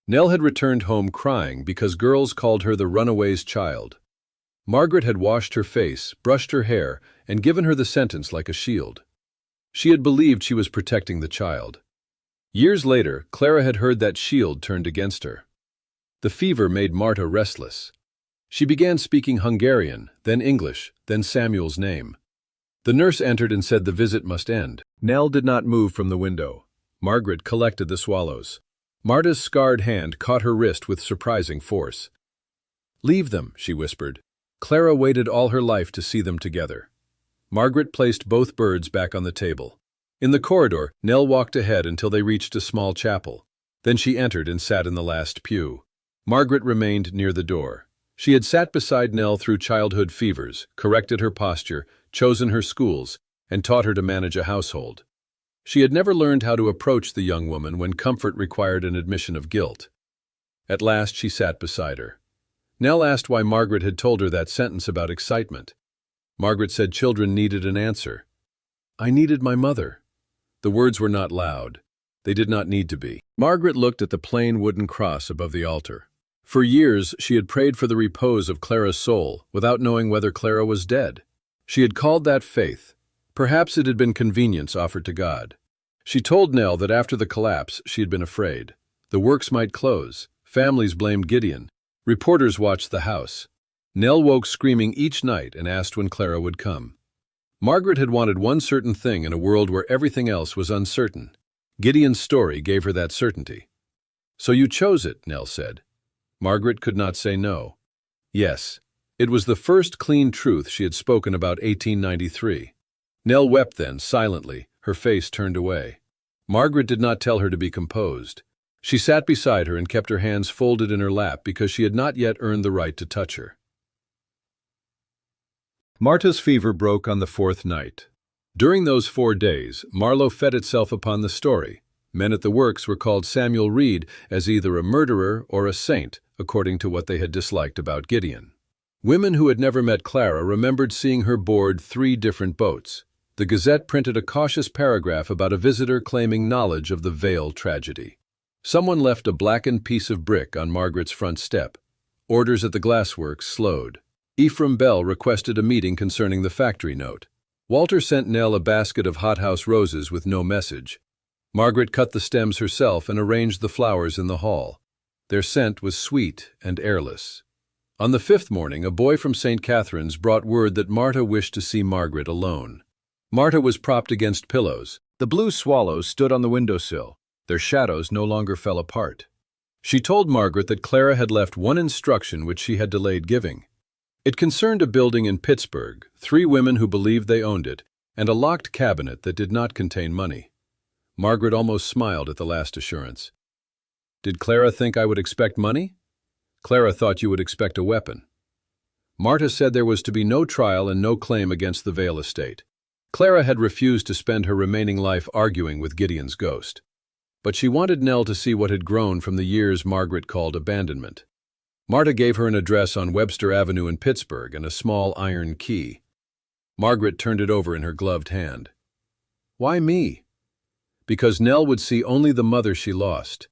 Nell had returned home crying because girls called her the runaway's child. Margaret had washed her face, brushed her hair, and given her the sentence like a shield. She had believed she was protecting the child. Years later, Clara had heard that shield turned against her. The fever made Marta restless. She began speaking Hungarian, then English, then Samuel's name. The nurse entered and said the visit must end. Nell did not move from the window. Margaret collected the swallows. Marta's scarred hand caught her wrist with surprising force. "Leave them," she whispered. Clara waited all her life to see them together. Margaret placed both birds back on the table. In the corridor, Nell walked ahead until they reached a small chapel. Then she entered and sat in the last pew. Margaret remained near the door. She had sat beside Nell through childhood fevers, corrected her posture, chosen her schools, and taught her to manage a household. She had never learned how to approach the young woman when comfort required an admission of guilt. At last she sat beside her. Nell asked why Margaret had told her that sentence about excitement. Margaret said children needed an answer. "I needed my mother." The words were not loud. They did not need to be. Margaret looked at the plain wooden cross above the altar. For years, she had prayed for the repose of Clara's soul without knowing whether Clara was dead. She had called that faith. Perhaps it had been convenience offered to God. She told Nell that after the collapse, she had been afraid. The works might close. Families blamed Gideon. Reporters watched the house. Nell woke screaming each night and asked when Clara would come. Margaret had wanted one certain thing in a world where everything else was uncertain. Gideon's story gave her that certainty. "So you chose it," Nell said. Margaret could not say no. Yes, it was the first clean truth she had spoken about 1893. Nell wept then, silently, her face turned away. Margaret did not tell her to be composed. She sat beside her and kept her hands folded in her lap because she had not yet earned the right to touch her. Marta's fever broke on the fourth night. During those 4 days, Marlow fed itself upon the story. Men at the works were called Samuel Reed as either a murderer or a saint, according to what they had disliked about Gideon. Women who had never met Clara remembered seeing her board 3 different boats. The Gazette printed a cautious paragraph about a visitor claiming knowledge of the Vale tragedy. Someone left a blackened piece of brick on Margaret's front step. Orders at the Glassworks slowed. Ephraim Bell requested a meeting concerning the factory note. Walter sent Nell a basket of hothouse roses with no message. Margaret cut the stems herself and arranged the flowers in the hall. Their scent was sweet and airless. On the 5th morning, a boy from St. Catherine's brought word that Marta wished to see Margaret alone. Marta was propped against pillows. The blue swallows stood on the windowsill. Their shadows no longer fell apart. She told Margaret that Clara had left one instruction which she had delayed giving. It concerned a building in Pittsburgh, 3 women who believed they owned it, and a locked cabinet that did not contain money. Margaret almost smiled at the last assurance. "Did Clara think I would expect money?" "Clara thought you would expect a weapon." Marta said there was to be no trial and no claim against the Vale estate. Clara had refused to spend her remaining life arguing with Gideon's ghost. But she wanted Nell to see what had grown from the years Margaret called abandonment. Marta gave her an address on Webster Avenue in Pittsburgh and a small iron key. Margaret turned it over in her gloved hand. "Why me?" "Because Nell would see only the mother she lost.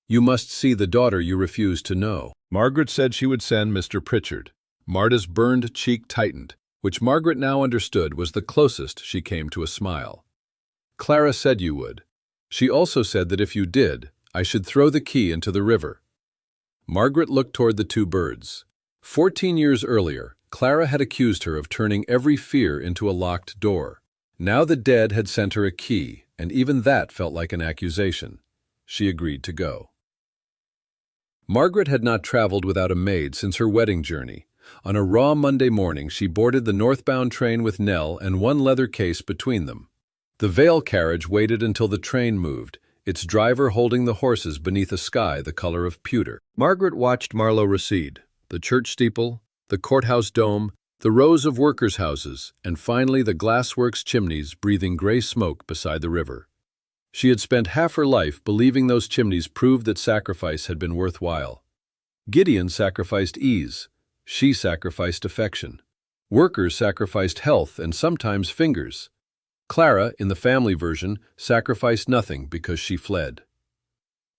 You must see the daughter you refused to know." Margaret said she would send Mr. Pritchard. Marta's burned cheek tightened, which Margaret now understood was the closest she came to a smile. "Clara said you would. She also said that if you did, I should throw the key into the river." Margaret looked toward the 2 birds. 14 years earlier, Clara had accused her of turning every fear into a locked door. Now the dead had sent her a key, and even that felt like an accusation. She agreed to go. Margaret had not traveled without a maid since her wedding journey. On a raw Monday morning, she boarded the Northbound train with Nell and one leather case between them. The Vale carriage waited until the train moved, its driver holding the horses beneath a sky the color of pewter. Margaret watched Marlow recede, the church steeple, the courthouse dome, the rows of workers' houses, and finally the Glassworks chimneys breathing gray smoke beside the river. She had spent half her life believing those chimneys proved that sacrifice had been worthwhile. Gideon sacrificed ease. She sacrificed affection. Workers sacrificed health and sometimes fingers. Clara, in the family version, sacrificed nothing because she fled.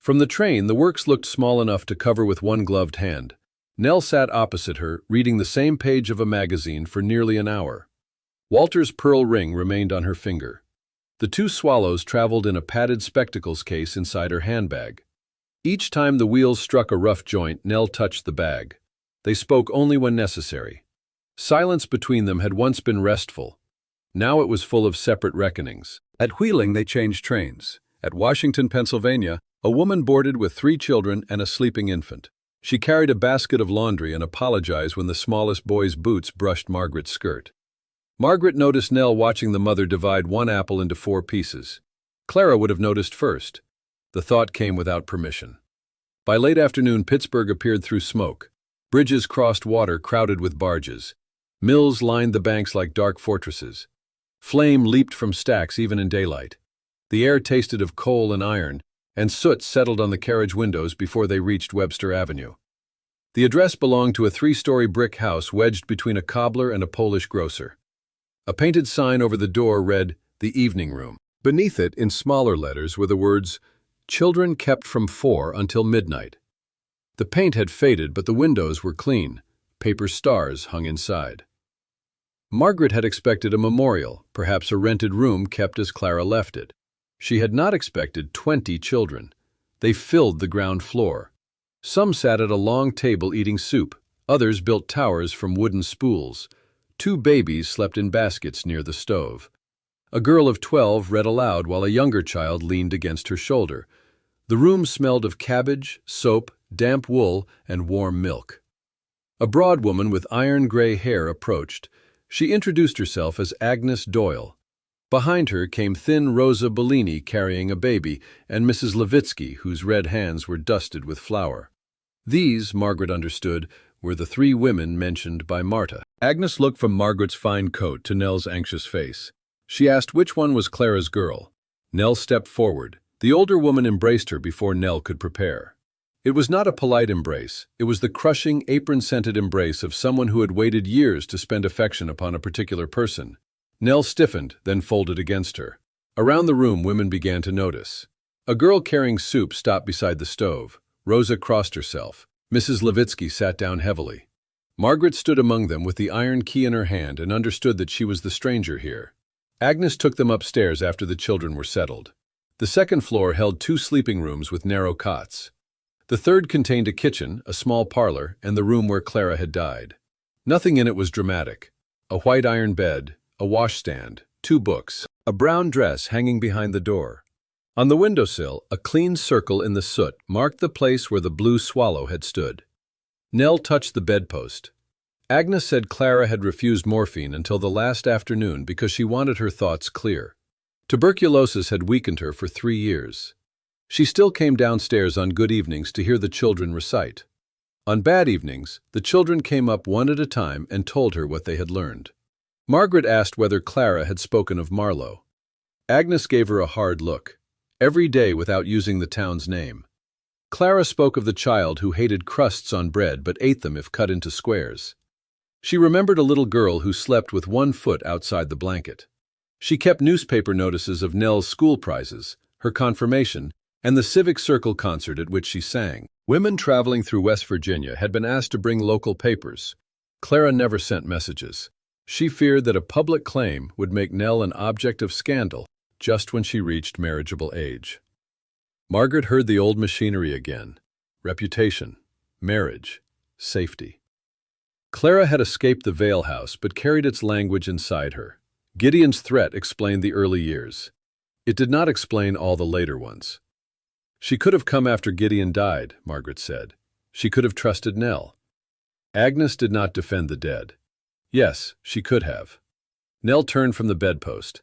From the train, the works looked small enough to cover with one gloved hand. Nell sat opposite her, reading the same page of a magazine for nearly an hour. Walter's pearl ring remained on her finger. The 2 swallows traveled in a padded spectacles case inside her handbag. Each time the wheels struck a rough joint, Nell touched the bag. They spoke only when necessary. Silence between them had once been restful. Now it was full of separate reckonings. At Wheeling, they changed trains. At Washington, Pennsylvania, a woman boarded with 3 children and a sleeping infant. She carried a basket of laundry and apologized when the smallest boy's boots brushed Margaret's skirt. Margaret noticed Nell watching the mother divide one apple into 4 pieces. Clara would have noticed first. The thought came without permission. By late afternoon, Pittsburgh appeared through smoke. Bridges crossed water crowded with barges. Mills lined the banks like dark fortresses. Flame leaped from stacks even in daylight. The air tasted of coal and iron, and soot settled on the carriage windows before they reached Webster Avenue. The address belonged to a 3-story brick house wedged between a cobbler and a Polish grocer. A painted sign over the door read, "The Evening Room." Beneath it, in smaller letters, were the words, "Children kept from 4 until midnight." The paint had faded, but the windows were clean. Paper stars hung inside. Margaret had expected a memorial, perhaps a rented room kept as Clara left it. She had not expected 20 children. They filled the ground floor. Some sat at a long table eating soup, Others built towers from wooden spools. 2 babies slept in baskets near the stove. A girl of 12 read aloud while a younger child leaned against her shoulder. The room smelled of cabbage, soap, damp wool, and warm milk. A broad woman with iron-gray hair approached. She introduced herself as Agnes Doyle. Behind her came thin Rosa Bellini carrying a baby, and Mrs. Levitsky, whose red hands were dusted with flour. These, Margaret understood, were the 3 women mentioned by Marta. Agnes looked from Margaret's fine coat to Nell's anxious face. She asked which one was Clara's girl. Nell stepped forward. The older woman embraced her before Nell could prepare. It was not a polite embrace. It was the crushing, apron-scented embrace of someone who had waited years to spend affection upon a particular person. Nell stiffened, then folded against her. Around the room, women began to notice. A girl carrying soup stopped beside the stove. Rosa crossed herself. Mrs. Levitsky sat down heavily. Margaret stood among them with the iron key in her hand and understood that she was the stranger here. Agnes took them upstairs after the children were settled. The second floor held 2 sleeping rooms with narrow cots. The third contained a kitchen, a small parlor, and the room where Clara had died. Nothing in it was dramatic. A white iron bed, a washstand, 2 books, a brown dress hanging behind the door. On the windowsill, a clean circle in the soot marked the place where the blue swallow had stood. Nell touched the bedpost. Agnes said Clara had refused morphine until the last afternoon because she wanted her thoughts clear. Tuberculosis had weakened her for 3 years. She still came downstairs on good evenings to hear the children recite. On bad evenings, the children came up one at a time and told her what they had learned. Margaret asked whether Clara had spoken of Marlow. Agnes gave her a hard look. Every day without using the town's name. Clara spoke of the child who hated crusts on bread but ate them if cut into squares. She remembered a little girl who slept with 1 foot outside the blanket. She kept newspaper notices of Nell's school prizes, her confirmation, and the Civic Circle concert at which she sang. Women traveling through West Virginia had been asked to bring local papers. Clara never sent messages. She feared that a public claim would make Nell an object of scandal just when she reached marriageable age. Margaret heard the old machinery again. Reputation, marriage, safety. Clara had escaped the Vale house but carried its language inside her. Gideon's threat explained the early years. It did not explain all the later ones. She could have come after Gideon died, Margaret said. She could have trusted Nell. Agnes did not defend the dead. Yes, she could have. Nell turned from the bedpost.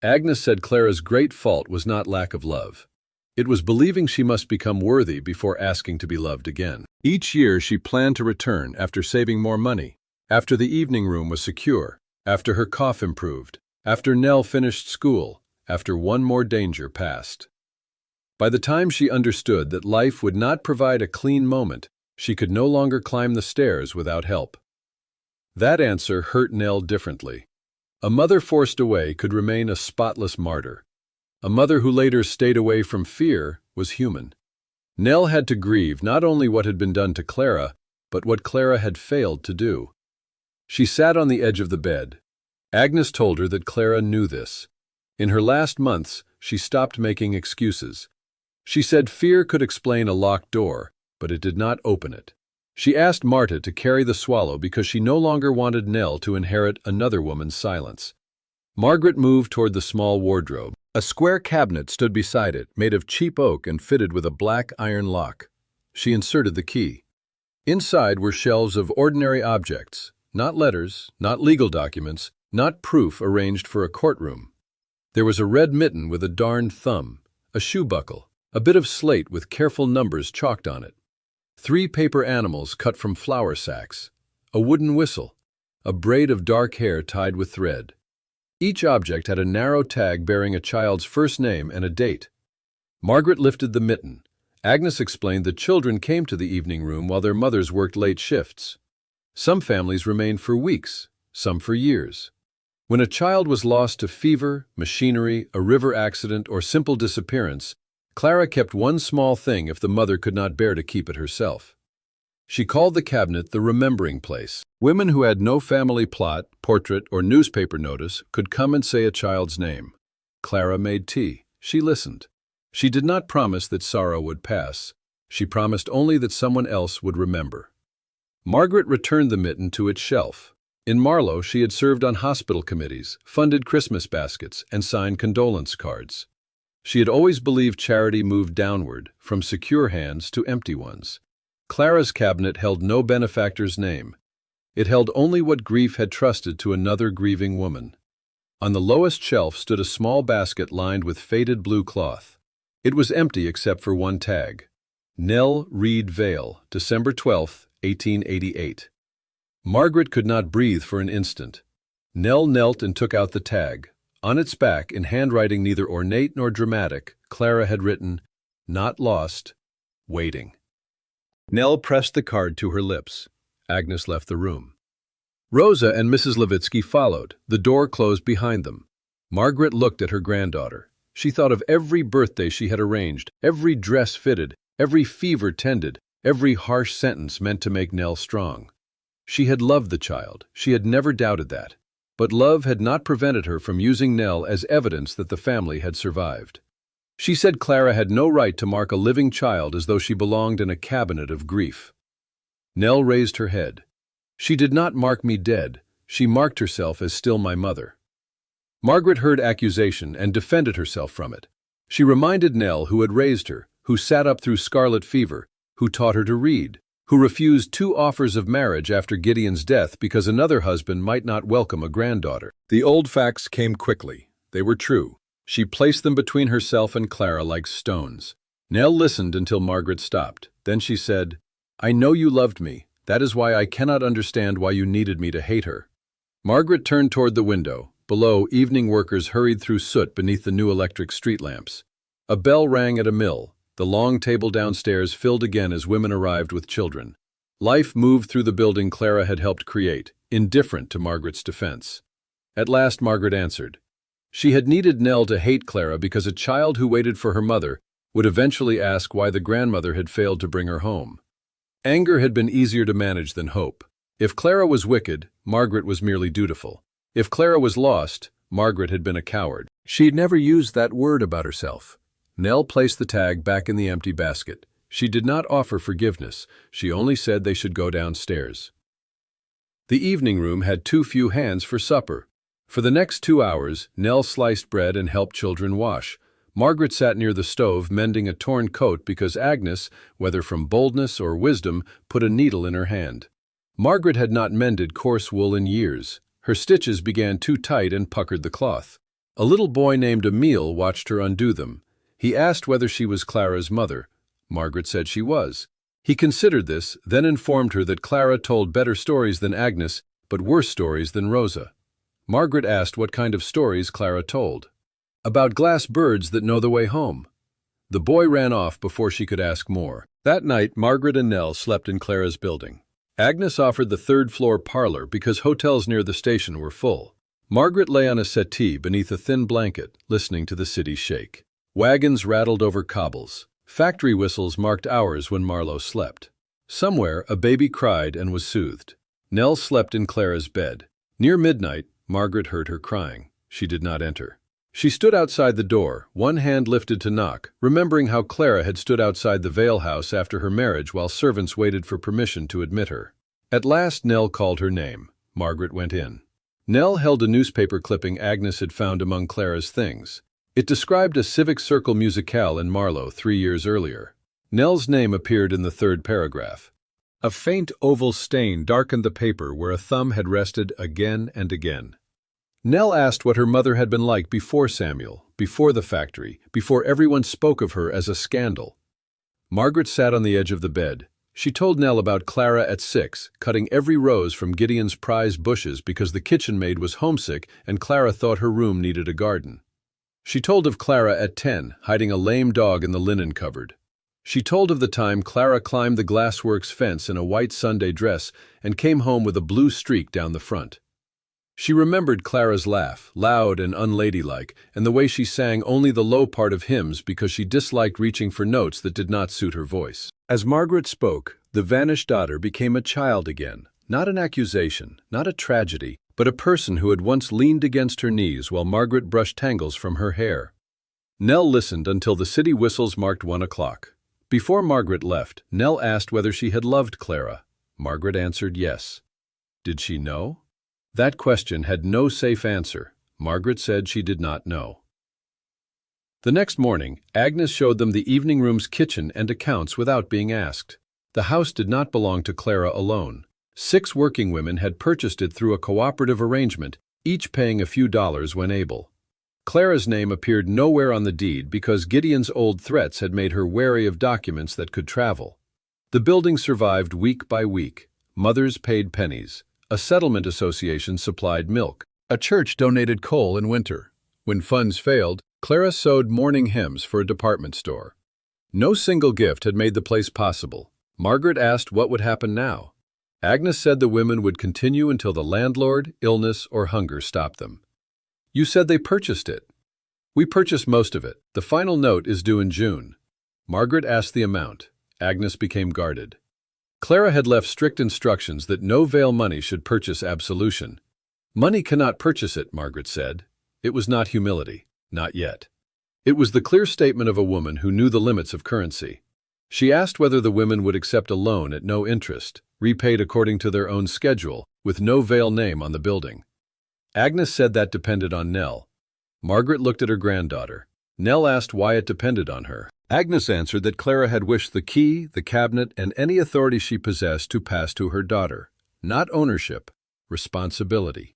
Agnes said Clara's great fault was not lack of love. It was believing she must become worthy before asking to be loved again. Each year she planned to return after saving more money, after the evening room was secure, after her cough improved, after Nell finished school, after one more danger passed. By the time she understood that life would not provide a clean moment, she could no longer climb the stairs without help. That answer hurt Nell differently. A mother forced away could remain a spotless martyr. A mother who later stayed away from fear was human. Nell had to grieve not only what had been done to Clara, but what Clara had failed to do. She sat on the edge of the bed. Agnes told her that Clara knew this. In her last months, she stopped making excuses. She said fear could explain a locked door, but it did not open it. She asked Marta to carry the swallow because she no longer wanted Nell to inherit another woman's silence. Margaret moved toward the small wardrobe. A square cabinet stood beside it, made of cheap oak and fitted with a black iron lock. She inserted the key. Inside were shelves of ordinary objects, not letters, not legal documents, not proof arranged for a courtroom. There was a red mitten with a darned thumb, a shoe buckle, a bit of slate with careful numbers chalked on it. 3 paper animals cut from flour sacks, a wooden whistle, a braid of dark hair tied with thread. Each object had a narrow tag bearing a child's first name and a date. Margaret lifted the mitten. Agnes explained the children came to the evening room while their mothers worked late shifts. Some families remained for weeks, some for years. When a child was lost to fever, machinery, a river accident, or simple disappearance, Clara kept one small thing if the mother could not bear to keep it herself. She called the cabinet the remembering place. Women who had no family plot, portrait, or newspaper notice could come and say a child's name. Clara made tea. She listened. She did not promise that sorrow would pass. She promised only that someone else would remember. Margaret returned the mitten to its shelf. In Marlow, she had served on hospital committees, funded Christmas baskets, and signed condolence cards. She had always believed charity moved downward, from secure hands to empty ones. Clara's cabinet held no benefactor's name. It held only what grief had trusted to another grieving woman. On the lowest shelf stood a small basket lined with faded blue cloth. It was empty except for one tag. Nell Reed Vale, December 12, 1888. Margaret could not breathe for an instant. Nell knelt and took out the tag. On its back, in handwriting neither ornate nor dramatic, Clara had written, "Not lost, waiting." Nell pressed the card to her lips. Agnes left the room. Rosa and Mrs. Levitsky followed. The door closed behind them. Margaret looked at her granddaughter. She thought of every birthday she had arranged, every dress fitted, every fever tended, every harsh sentence meant to make Nell strong. She had loved the child. She had never doubted that. But love had not prevented her from using Nell as evidence that the family had survived. She said Clara had no right to mark a living child as though she belonged in a cabinet of grief. Nell raised her head. "She did not mark me dead. She marked herself as still my mother." Margaret heard accusation and defended herself from it. She reminded Nell who had raised her, who sat up through scarlet fever, who taught her to read, who refused 2 offers of marriage after Gideon's death because another husband might not welcome a granddaughter. The old facts came quickly. They were true. She placed them between herself and Clara like stones. Nell listened until Margaret stopped. Then she said, "I know you loved me. That is why I cannot understand why you needed me to hate her." Margaret turned toward the window. Below, evening workers hurried through soot beneath the new electric street lamps. A bell rang at a mill. The long table downstairs filled again as women arrived with children. Life moved through the building Clara had helped create, indifferent to Margaret's defense. At last Margaret answered. She had needed Nell to hate Clara because a child who waited for her mother would eventually ask why the grandmother had failed to bring her home. Anger had been easier to manage than hope. If Clara was wicked, Margaret was merely dutiful. If Clara was lost, Margaret had been a coward. She had never used that word about herself. Nell placed the tag back in the empty basket. She did not offer forgiveness. She only said they should go downstairs. The evening room had too few hands for supper. For the next 2 hours, Nell sliced bread and helped children wash. Margaret sat near the stove mending a torn coat because Agnes, whether from boldness or wisdom, put a needle in her hand. Margaret had not mended coarse wool in years. Her stitches began too tight and puckered the cloth. A little boy named Emil watched her undo them. He asked whether she was Clara's mother. Margaret said she was. He considered this, then informed her that Clara told better stories than Agnes, but worse stories than Rosa. Margaret asked what kind of stories Clara told. About glass birds that know the way home. The boy ran off before she could ask more. That night, Margaret and Nell slept in Clara's building. Agnes offered the third-floor parlor because hotels near the station were full. Margaret lay on a settee beneath a thin blanket, listening to the city shake. Wagons rattled over cobbles. Factory whistles marked hours when Marlow slept. Somewhere, a baby cried and was soothed. Nell slept in Clara's bed. Near midnight, Margaret heard her crying. She did not enter. She stood outside the door, one hand lifted to knock, remembering how Clara had stood outside the Vale house after her marriage while servants waited for permission to admit her. At last Nell called her name. Margaret went in. Nell held a newspaper clipping Agnes had found among Clara's things. It described a civic circle musicale in Marlow 3 years earlier. Nell's name appeared in the 3rd paragraph. A faint oval stain darkened the paper where a thumb had rested again and again. Nell asked what her mother had been like before Samuel, before the factory, before everyone spoke of her as a scandal. Margaret sat on the edge of the bed. She told Nell about Clara at 6, cutting every rose from Gideon's prized bushes because the kitchen maid was homesick and Clara thought her room needed a garden. She told of Clara at 10, hiding a lame dog in the linen cupboard. She told of the time Clara climbed the Glassworks fence in a white Sunday dress and came home with a blue streak down the front. She remembered Clara's laugh, loud and unladylike, and the way she sang only the low part of hymns because she disliked reaching for notes that did not suit her voice. As Margaret spoke, the vanished daughter became a child again, not an accusation, not a tragedy, but a person who had once leaned against her knees while Margaret brushed tangles from her hair. Nell listened until the city whistles marked 1 o'clock. Before Margaret left, Nell asked whether she had loved Clara. Margaret answered yes. Did she know? That question had no safe answer. Margaret said she did not know. The next morning, Agnes showed them the evening room's kitchen and accounts without being asked. The house did not belong to Clara alone. 6 working women had purchased it through a cooperative arrangement, each paying a few dollars when able. Clara's name appeared nowhere on the deed because Gideon's old threats had made her wary of documents that could travel. The building survived week by week. Mothers paid pennies. A settlement association supplied milk. A church donated coal in winter. When funds failed, Clara sewed mourning hymns for a department store. No single gift had made the place possible. Margaret asked what would happen now. Agnes said the women would continue until the landlord, illness, or hunger stopped them. You said they purchased it. We purchased most of it. The final note is due in June. Margaret asked the amount. Agnes became guarded. Clara had left strict instructions that no Vale money should purchase absolution. Money cannot purchase it, Margaret said. It was not humility. Not yet. It was the clear statement of a woman who knew the limits of currency. She asked whether the women would accept a loan at no interest, repaid according to their own schedule, with no Vale name on the building. Agnes said that depended on Nell. Margaret looked at her granddaughter. Nell asked why it depended on her. Agnes answered that Clara had wished the key, the cabinet, and any authority she possessed to pass to her daughter. Not ownership, responsibility.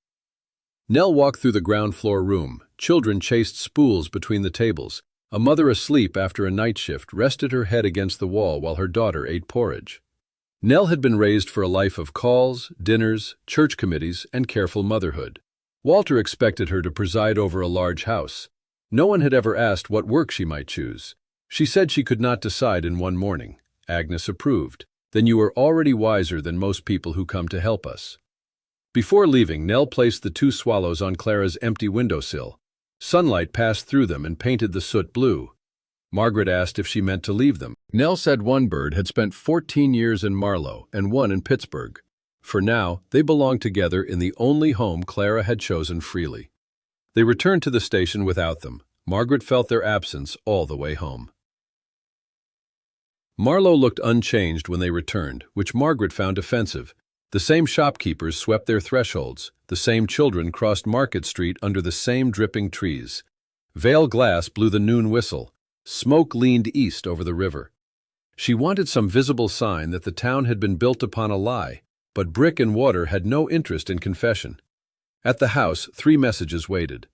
Nell walked through the ground floor room. Children chased spools between the tables. A mother asleep after a night shift rested her head against the wall while her daughter ate porridge. Nell had been raised for a life of calls, dinners, church committees, and careful motherhood. Walter expected her to preside over a large house. No one had ever asked what work she might choose. She said she could not decide in one morning. Agnes approved. Then you are already wiser than most people who come to help us. Before leaving, Nell placed the 2 swallows on Clara's empty windowsill. Sunlight passed through them and painted the soot blue. Margaret asked if she meant to leave them. Nell said one bird had spent 14 years in Marlow and one in Pittsburgh. For now, they belonged together in the only home Clara had chosen freely. They returned to the station without them. Margaret felt their absence all the way home. Marlow looked unchanged when they returned, which Margaret found offensive. The same shopkeepers swept their thresholds. The same children crossed Market Street under the same dripping trees. Vale Glass blew the noon whistle. Smoke leaned east over the river. She wanted some visible sign that the town had been built upon a lie, but brick and water had no interest in confession. At the house, 3 messages waited.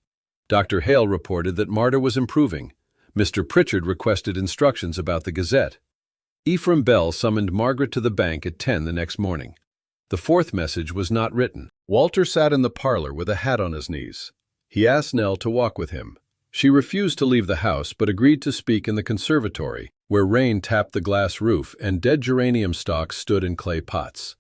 Dr. Hale reported that Marta was improving. Mr. Pritchard requested instructions about the Gazette. Ephraim Bell summoned Margaret to the bank at 10 the next morning. The 4th message was not written. Walter sat in the parlor with a hat on his knees. He asked Nell to walk with him. She refused to leave the house but agreed to speak in the conservatory, where rain tapped the glass roof and dead geranium stalks stood in clay pots.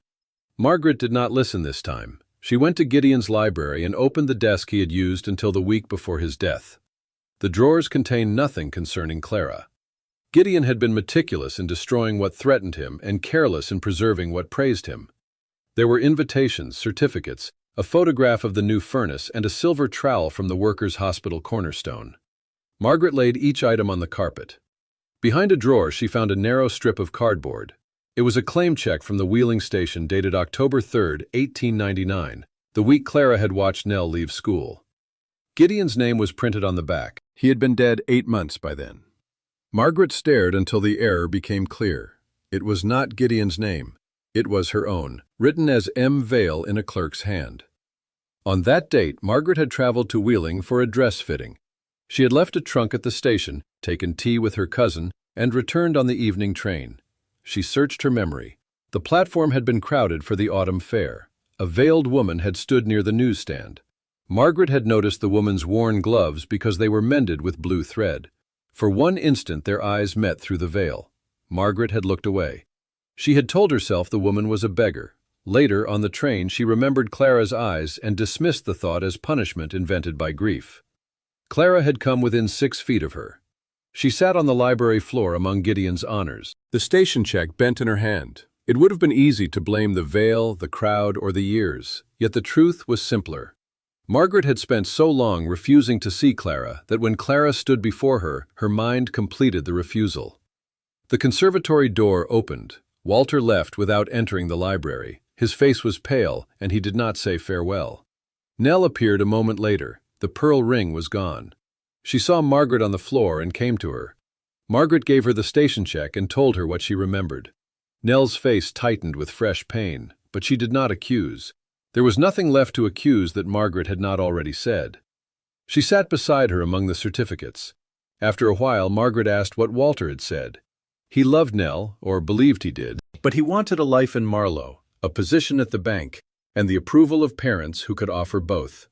Margaret did not listen this time. She went to Gideon's library and opened the desk he had used until the week before his death. The drawers contained nothing concerning Clara. Gideon had been meticulous in destroying what threatened him and careless in preserving what praised him. There were invitations, certificates, a photograph of the new furnace, and a silver trowel from the workers' hospital cornerstone. Margaret laid each item on the carpet. Behind a drawer she found a narrow strip of cardboard. It was a claim check from the Wheeling station dated October 3, 1899, the week Clara had watched Nell leave school. Gideon's name was printed on the back. He had been dead 8 months by then. Margaret stared until the error became clear. It was not Gideon's name. It was her own, written as M. Vale in a clerk's hand. On that date, Margaret had traveled to Wheeling for a dress fitting. She had left a trunk at the station, taken tea with her cousin, and returned on the evening train. She searched her memory. The platform had been crowded for the autumn fair. A veiled woman had stood near the newsstand. Margaret had noticed the woman's worn gloves because they were mended with blue thread. For one instant their eyes met through the veil. Margaret had looked away. She had told herself the woman was a beggar. Later, on the train, she remembered Clara's eyes and dismissed the thought as punishment invented by grief. Clara had come within 6 feet of her. She sat on the library floor among Gideon's honors. The station check bent in her hand. It would have been easy to blame the veil, the crowd, or the years, yet the truth was simpler. Margaret had spent so long refusing to see Clara that when Clara stood before her, her mind completed the refusal. The conservatory door opened. Walter left without entering the library. His face was pale, and he did not say farewell. Nell appeared a moment later. The pearl ring was gone. She saw Margaret on the floor and came to her. Margaret gave her the station check and told her what she remembered. Nell's face tightened with fresh pain, but she did not accuse. There was nothing left to accuse that Margaret had not already said. She sat beside her among the certificates. After a while, Margaret asked what Walter had said. He loved Nell, or believed he did, but he wanted a life in Marlow, a position at the bank, and the approval of parents who could offer both.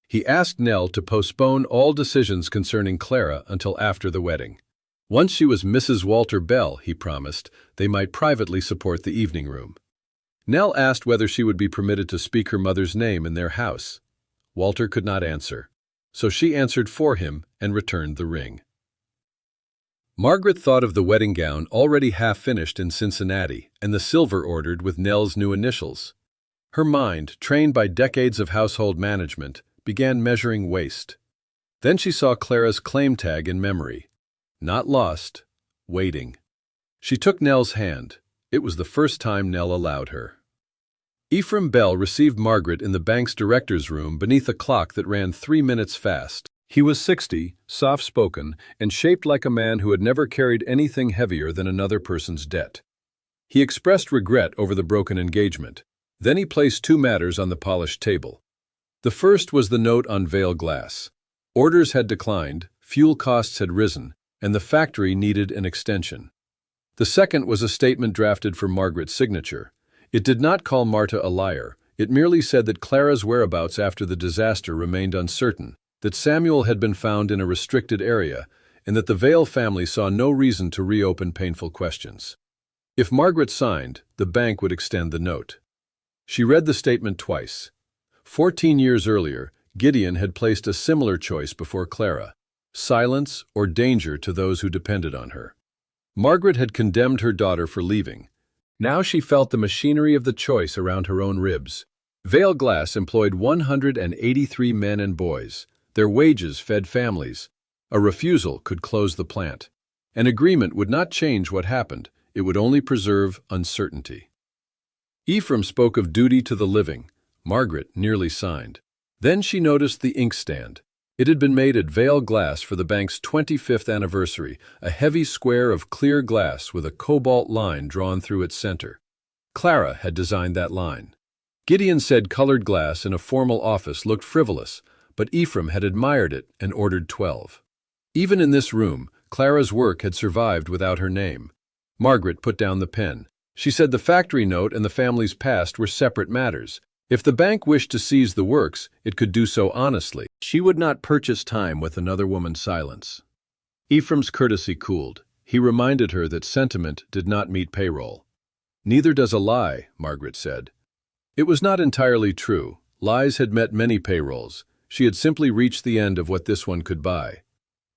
He asked Nell to postpone all decisions concerning Clara until after the wedding. Once she was Mrs. Walter Bell, he promised, they might privately support the evening room. Nell asked whether she would be permitted to speak her mother's name in their house. Walter could not answer, so she answered for him and returned the ring. Margaret thought of the wedding gown already half-finished in Cincinnati and the silver ordered with Nell's new initials. Her mind, trained by decades of household management, began measuring waste. Then she saw Clara's claim tag in memory. Not lost, waiting. She took Nell's hand. It was the first time Nell allowed her. Ephraim Bell received Margaret in the bank's director's room beneath a clock that ran 3 minutes fast. He was 60, soft-spoken, and shaped like a man who had never carried anything heavier than another person's debt. He expressed regret over the broken engagement. Then he placed 2 matters on the polished table. The first was the note on Vale Glass. Orders had declined, fuel costs had risen, and the factory needed an extension. The second was a statement drafted for Margaret's signature. It did not call Marta a liar. It merely said that Clara's whereabouts after the disaster remained uncertain, that Samuel had been found in a restricted area, and that the Vale family saw no reason to reopen painful questions. If Margaret signed, the bank would extend the note. She read the statement twice. 14 years earlier, Gideon had placed a similar choice before Clara: silence or danger to those who depended on her. Margaret had condemned her daughter for leaving. Now she felt the machinery of the choice around her own ribs. Vale Glass employed 183 men and boys. Their wages fed families. A refusal could close the plant. An agreement would not change what happened. It would only preserve uncertainty. Ephraim spoke of duty to the living. Margaret nearly signed. Then she noticed the inkstand. It had been made at Vale Glass for the bank's 25th anniversary, a heavy square of clear glass with a cobalt line drawn through its center. Clara had designed that line. Gideon said colored glass in a formal office looked frivolous, but Ephraim had admired it and ordered 12. Even in this room, Clara's work had survived without her name. Margaret put down the pen. She said the factory note and the family's past were separate matters. If the bank wished to seize the works, it could do so honestly. She would not purchase time with another woman's silence. Ephraim's courtesy cooled. He reminded her that sentiment did not meet payroll. Neither does a lie, Margaret said. It was not entirely true. Lies had met many payrolls. She had simply reached the end of what this one could buy.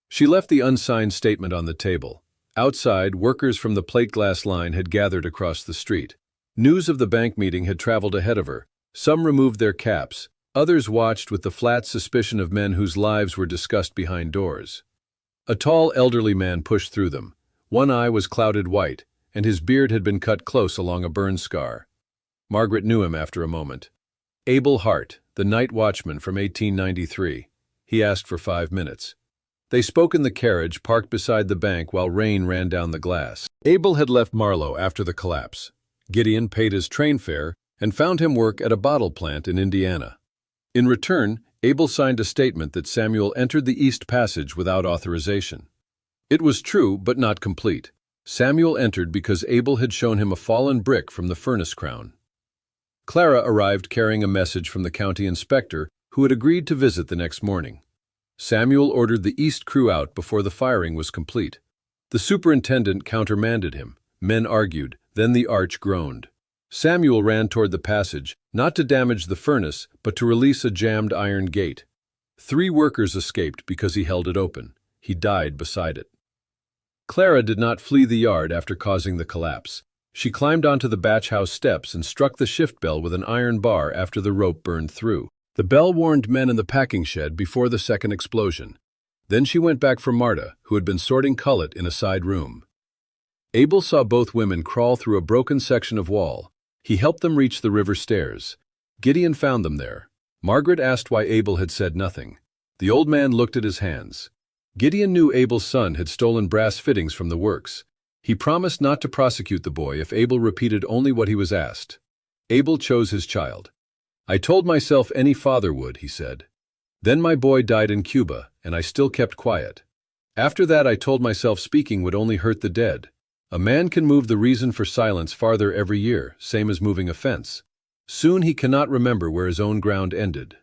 She left the unsigned statement on the table. Outside, workers from the plate glass line had gathered across the street. News of the bank meeting had traveled ahead of her. Some removed their caps. Others watched with the flat suspicion of men whose lives were discussed behind doors. A tall, elderly man pushed through them. One eye was clouded white, and his beard had been cut close along a burn scar. Margaret knew him after a moment. Abel Hart, the night watchman from 1893. He asked for 5 minutes. They spoke in the carriage parked beside the bank while rain ran down the glass. Abel had left Marlow after the collapse. Gideon paid his train fare and found him work at a bottle plant in Indiana. In return, Abel signed a statement that Samuel entered the East Passage without authorization. It was true, but not complete. Samuel entered because Abel had shown him a fallen brick from the furnace crown. Clara arrived carrying a message from the county inspector, who had agreed to visit the next morning. Samuel ordered the East crew out before the firing was complete. The superintendent countermanded him. Men argued, then the arch groaned. Samuel ran toward the passage, not to damage the furnace, but to release a jammed iron gate. 3 workers escaped because he held it open. He died beside it. Clara did not flee the yard after causing the collapse. She climbed onto the batch house steps and struck the shift bell with an iron bar after the rope burned through. The bell warned men in the packing shed before the second explosion. Then she went back for Marta, who had been sorting cullet in a side room. Abel saw both women crawl through a broken section of wall. He helped them reach the river stairs. Gideon found them there. Margaret asked why Abel had said nothing. The old man looked at his hands. Gideon knew Abel's son had stolen brass fittings from the works. He promised not to prosecute the boy if Abel repeated only what he was asked. Abel chose his child. "I told myself any father would," he said. "Then my boy died in Cuba, and I still kept quiet. After that I told myself speaking would only hurt the dead. A man can move the reason for silence farther every year, same as moving a fence. Soon he cannot remember where his own ground ended."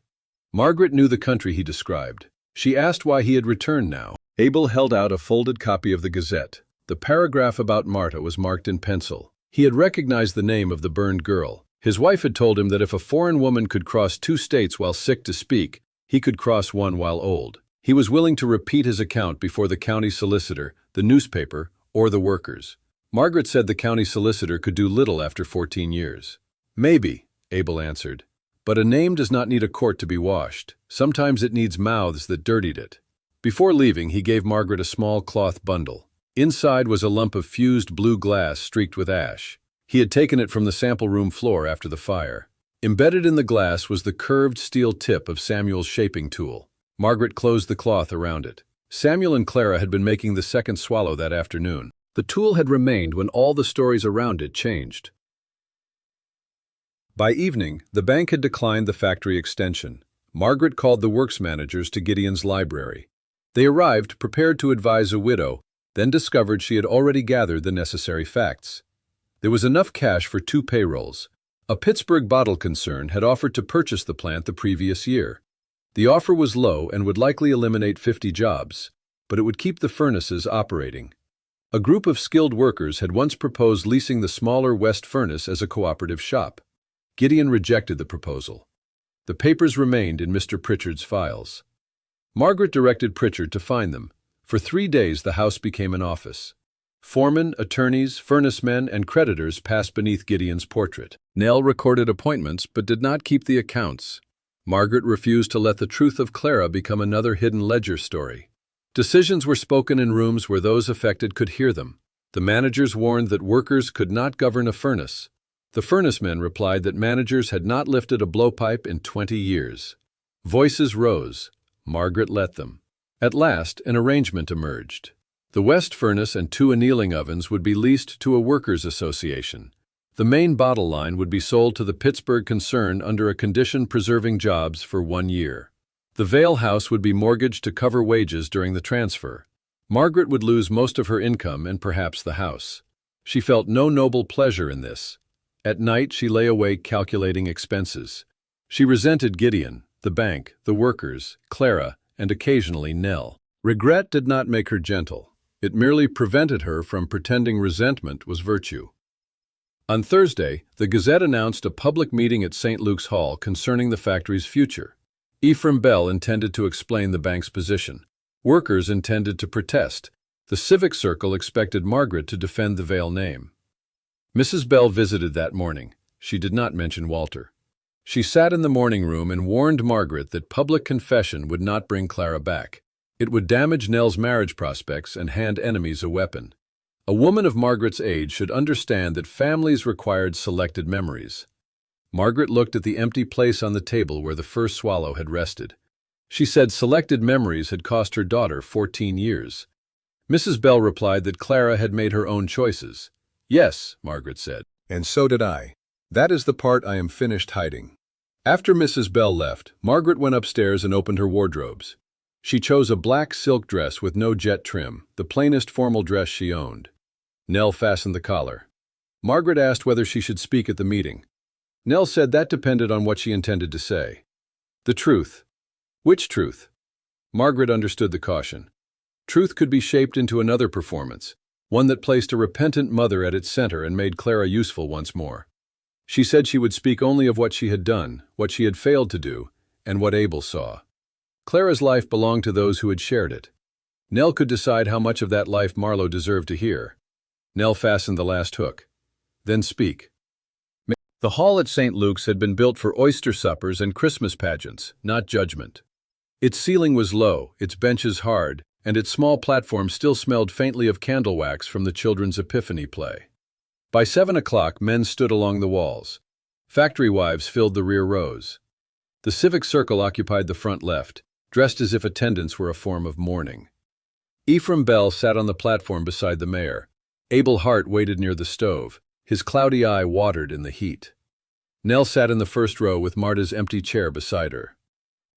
Margaret knew the country he described. She asked why he had returned now. Abel held out a folded copy of the Gazette. The paragraph about Marta was marked in pencil. He had recognized the name of the burned girl. His wife had told him that if a foreign woman could cross 2 states while sick to speak, he could cross 1 while old. He was willing to repeat his account before the county solicitor, the newspaper, or the workers. Margaret said the county solicitor could do little after 14 years. "Maybe," Abel answered. "But a name does not need a court to be washed. Sometimes it needs mouths that dirtied it." Before leaving, he gave Margaret a small cloth bundle. Inside was a lump of fused blue glass streaked with ash. He had taken it from the sample room floor after the fire. Embedded in the glass was the curved steel tip of Samuel's shaping tool. Margaret closed the cloth around it. Samuel and Clara had been making the second swallow that afternoon. The tool had remained when all the stories around it changed. By evening, the bank had declined the factory extension. Margaret called the works managers to Gideon's library. They arrived, prepared to advise a widow, then discovered she had already gathered the necessary facts. There was enough cash for 2 payrolls. A Pittsburgh bottle concern had offered to purchase the plant the previous year. The offer was low and would likely eliminate 50 jobs, but it would keep the furnaces operating. A group of skilled workers had once proposed leasing the smaller West Furnace as a cooperative shop. Gideon rejected the proposal. The papers remained in Mr. Pritchard's files. Margaret directed Pritchard to find them. For 3 days the house became an office. Foremen, attorneys, furnacemen, and creditors passed beneath Gideon's portrait. Nell recorded appointments but did not keep the accounts. Margaret refused to let the truth of Clara become another hidden ledger story. Decisions were spoken in rooms where those affected could hear them. The managers warned that workers could not govern a furnace. The furnacemen replied that managers had not lifted a blowpipe in 20 years. Voices rose. Margaret let them. At last, an arrangement emerged. The West Furnace and 2 annealing ovens would be leased to a workers' association. The main bottle line would be sold to the Pittsburgh concern under a condition preserving jobs for 1 year. The Vale house would be mortgaged to cover wages during the transfer. Margaret would lose most of her income and perhaps the house. She felt no noble pleasure in this. At night, she lay awake calculating expenses. She resented Gideon, the bank, the workers, Clara, and occasionally Nell. Regret did not make her gentle. It merely prevented her from pretending resentment was virtue. On Thursday, the Gazette announced a public meeting at St. Luke's Hall concerning the factory's future. Ephraim Bell intended to explain the bank's position. Workers intended to protest. The civic circle expected Margaret to defend the Vale name. Mrs. Bell visited that morning. She did not mention Walter. She sat in the morning room and warned Margaret that public confession would not bring Clara back. It would damage Nell's marriage prospects and hand enemies a weapon. A woman of Margaret's age should understand that families required selected memories. Margaret looked at the empty place on the table where the first swallow had rested. She said selected memories had cost her daughter 14 years. Mrs. Bell replied that Clara had made her own choices. "Yes," Margaret said, "and so did I. That is the part I am finished hiding." After Mrs. Bell left, Margaret went upstairs and opened her wardrobes. She chose a black silk dress with no jet trim, the plainest formal dress she owned. Nell fastened the collar. Margaret asked whether she should speak at the meeting. Nell said that depended on what she intended to say. The truth. Which truth? Margaret understood the caution. Truth could be shaped into another performance, one that placed a repentant mother at its center and made Clara useful once more. She said she would speak only of what she had done, what she had failed to do, and what Abel saw. Clara's life belonged to those who had shared it. Nell could decide how much of that life Marlow deserved to hear. Nell fastened the last hook. Then speak. The hall at St. Luke's had been built for oyster suppers and Christmas pageants, not judgment. Its ceiling was low, its benches hard, and its small platform still smelled faintly of candle wax from the children's Epiphany play. By 7 o'clock, men stood along the walls. Factory wives filled the rear rows. The civic circle occupied the front left, dressed as if attendance were a form of mourning. Ephraim Bell sat on the platform beside the mayor. Abel Hart waited near the stove. His cloudy eye watered in the heat. Nell sat in the first row with Marta's empty chair beside her.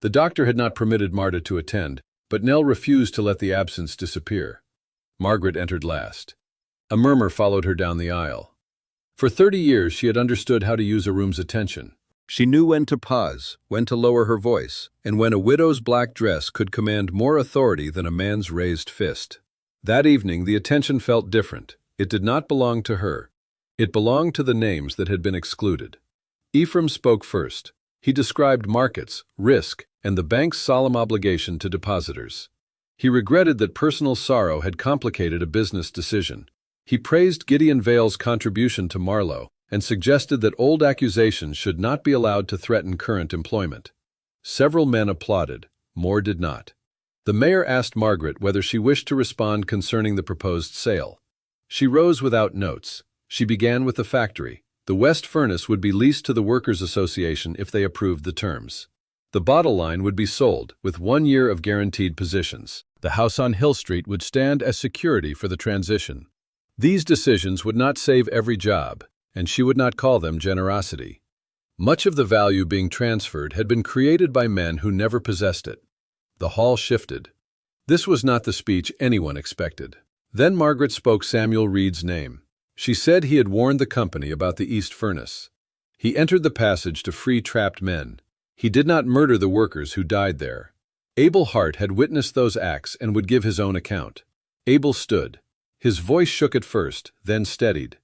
The doctor had not permitted Marta to attend, but Nell refused to let the absence disappear. Margaret entered last. A murmur followed her down the aisle. For 30 years she had understood how to use a room's attention. She knew when to pause, when to lower her voice, and when a widow's black dress could command more authority than a man's raised fist. That evening the attention felt different. It did not belong to her. It belonged to the names that had been excluded. Ephraim spoke first. He described markets, risk, and the bank's solemn obligation to depositors. He regretted that personal sorrow had complicated a business decision. He praised Gideon Vale's contribution to Marlow and suggested that old accusations should not be allowed to threaten current employment. Several men applauded. More did not. The mayor asked Margaret whether she wished to respond concerning the proposed sale. She rose without notes. She began with the factory. The West Furnace would be leased to the Workers' Association if they approved the terms. The bottle line would be sold, with 1 year of guaranteed positions. The house on Hill Street would stand as security for the transition. These decisions would not save every job, and she would not call them generosity. Much of the value being transferred had been created by men who never possessed it. The hall shifted. This was not the speech anyone expected. Then Margaret spoke Samuel Reed's name. She said he had warned the company about the East Furnace. He entered the passage to free trapped men. He did not murder the workers who died there. Abel Hart had witnessed those acts and would give his own account. Abel stood. His voice shook at first, then steadied.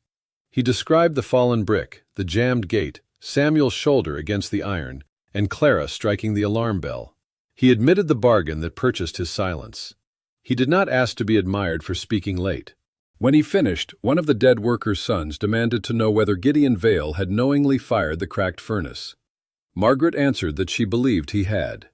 He described the fallen brick, the jammed gate, Samuel's shoulder against the iron, and Clara striking the alarm bell. He admitted the bargain that purchased his silence. He did not ask to be admired for speaking late. When he finished, one of the dead workers' sons demanded to know whether Gideon Vale had knowingly fired the cracked furnace. Margaret answered that she believed he had.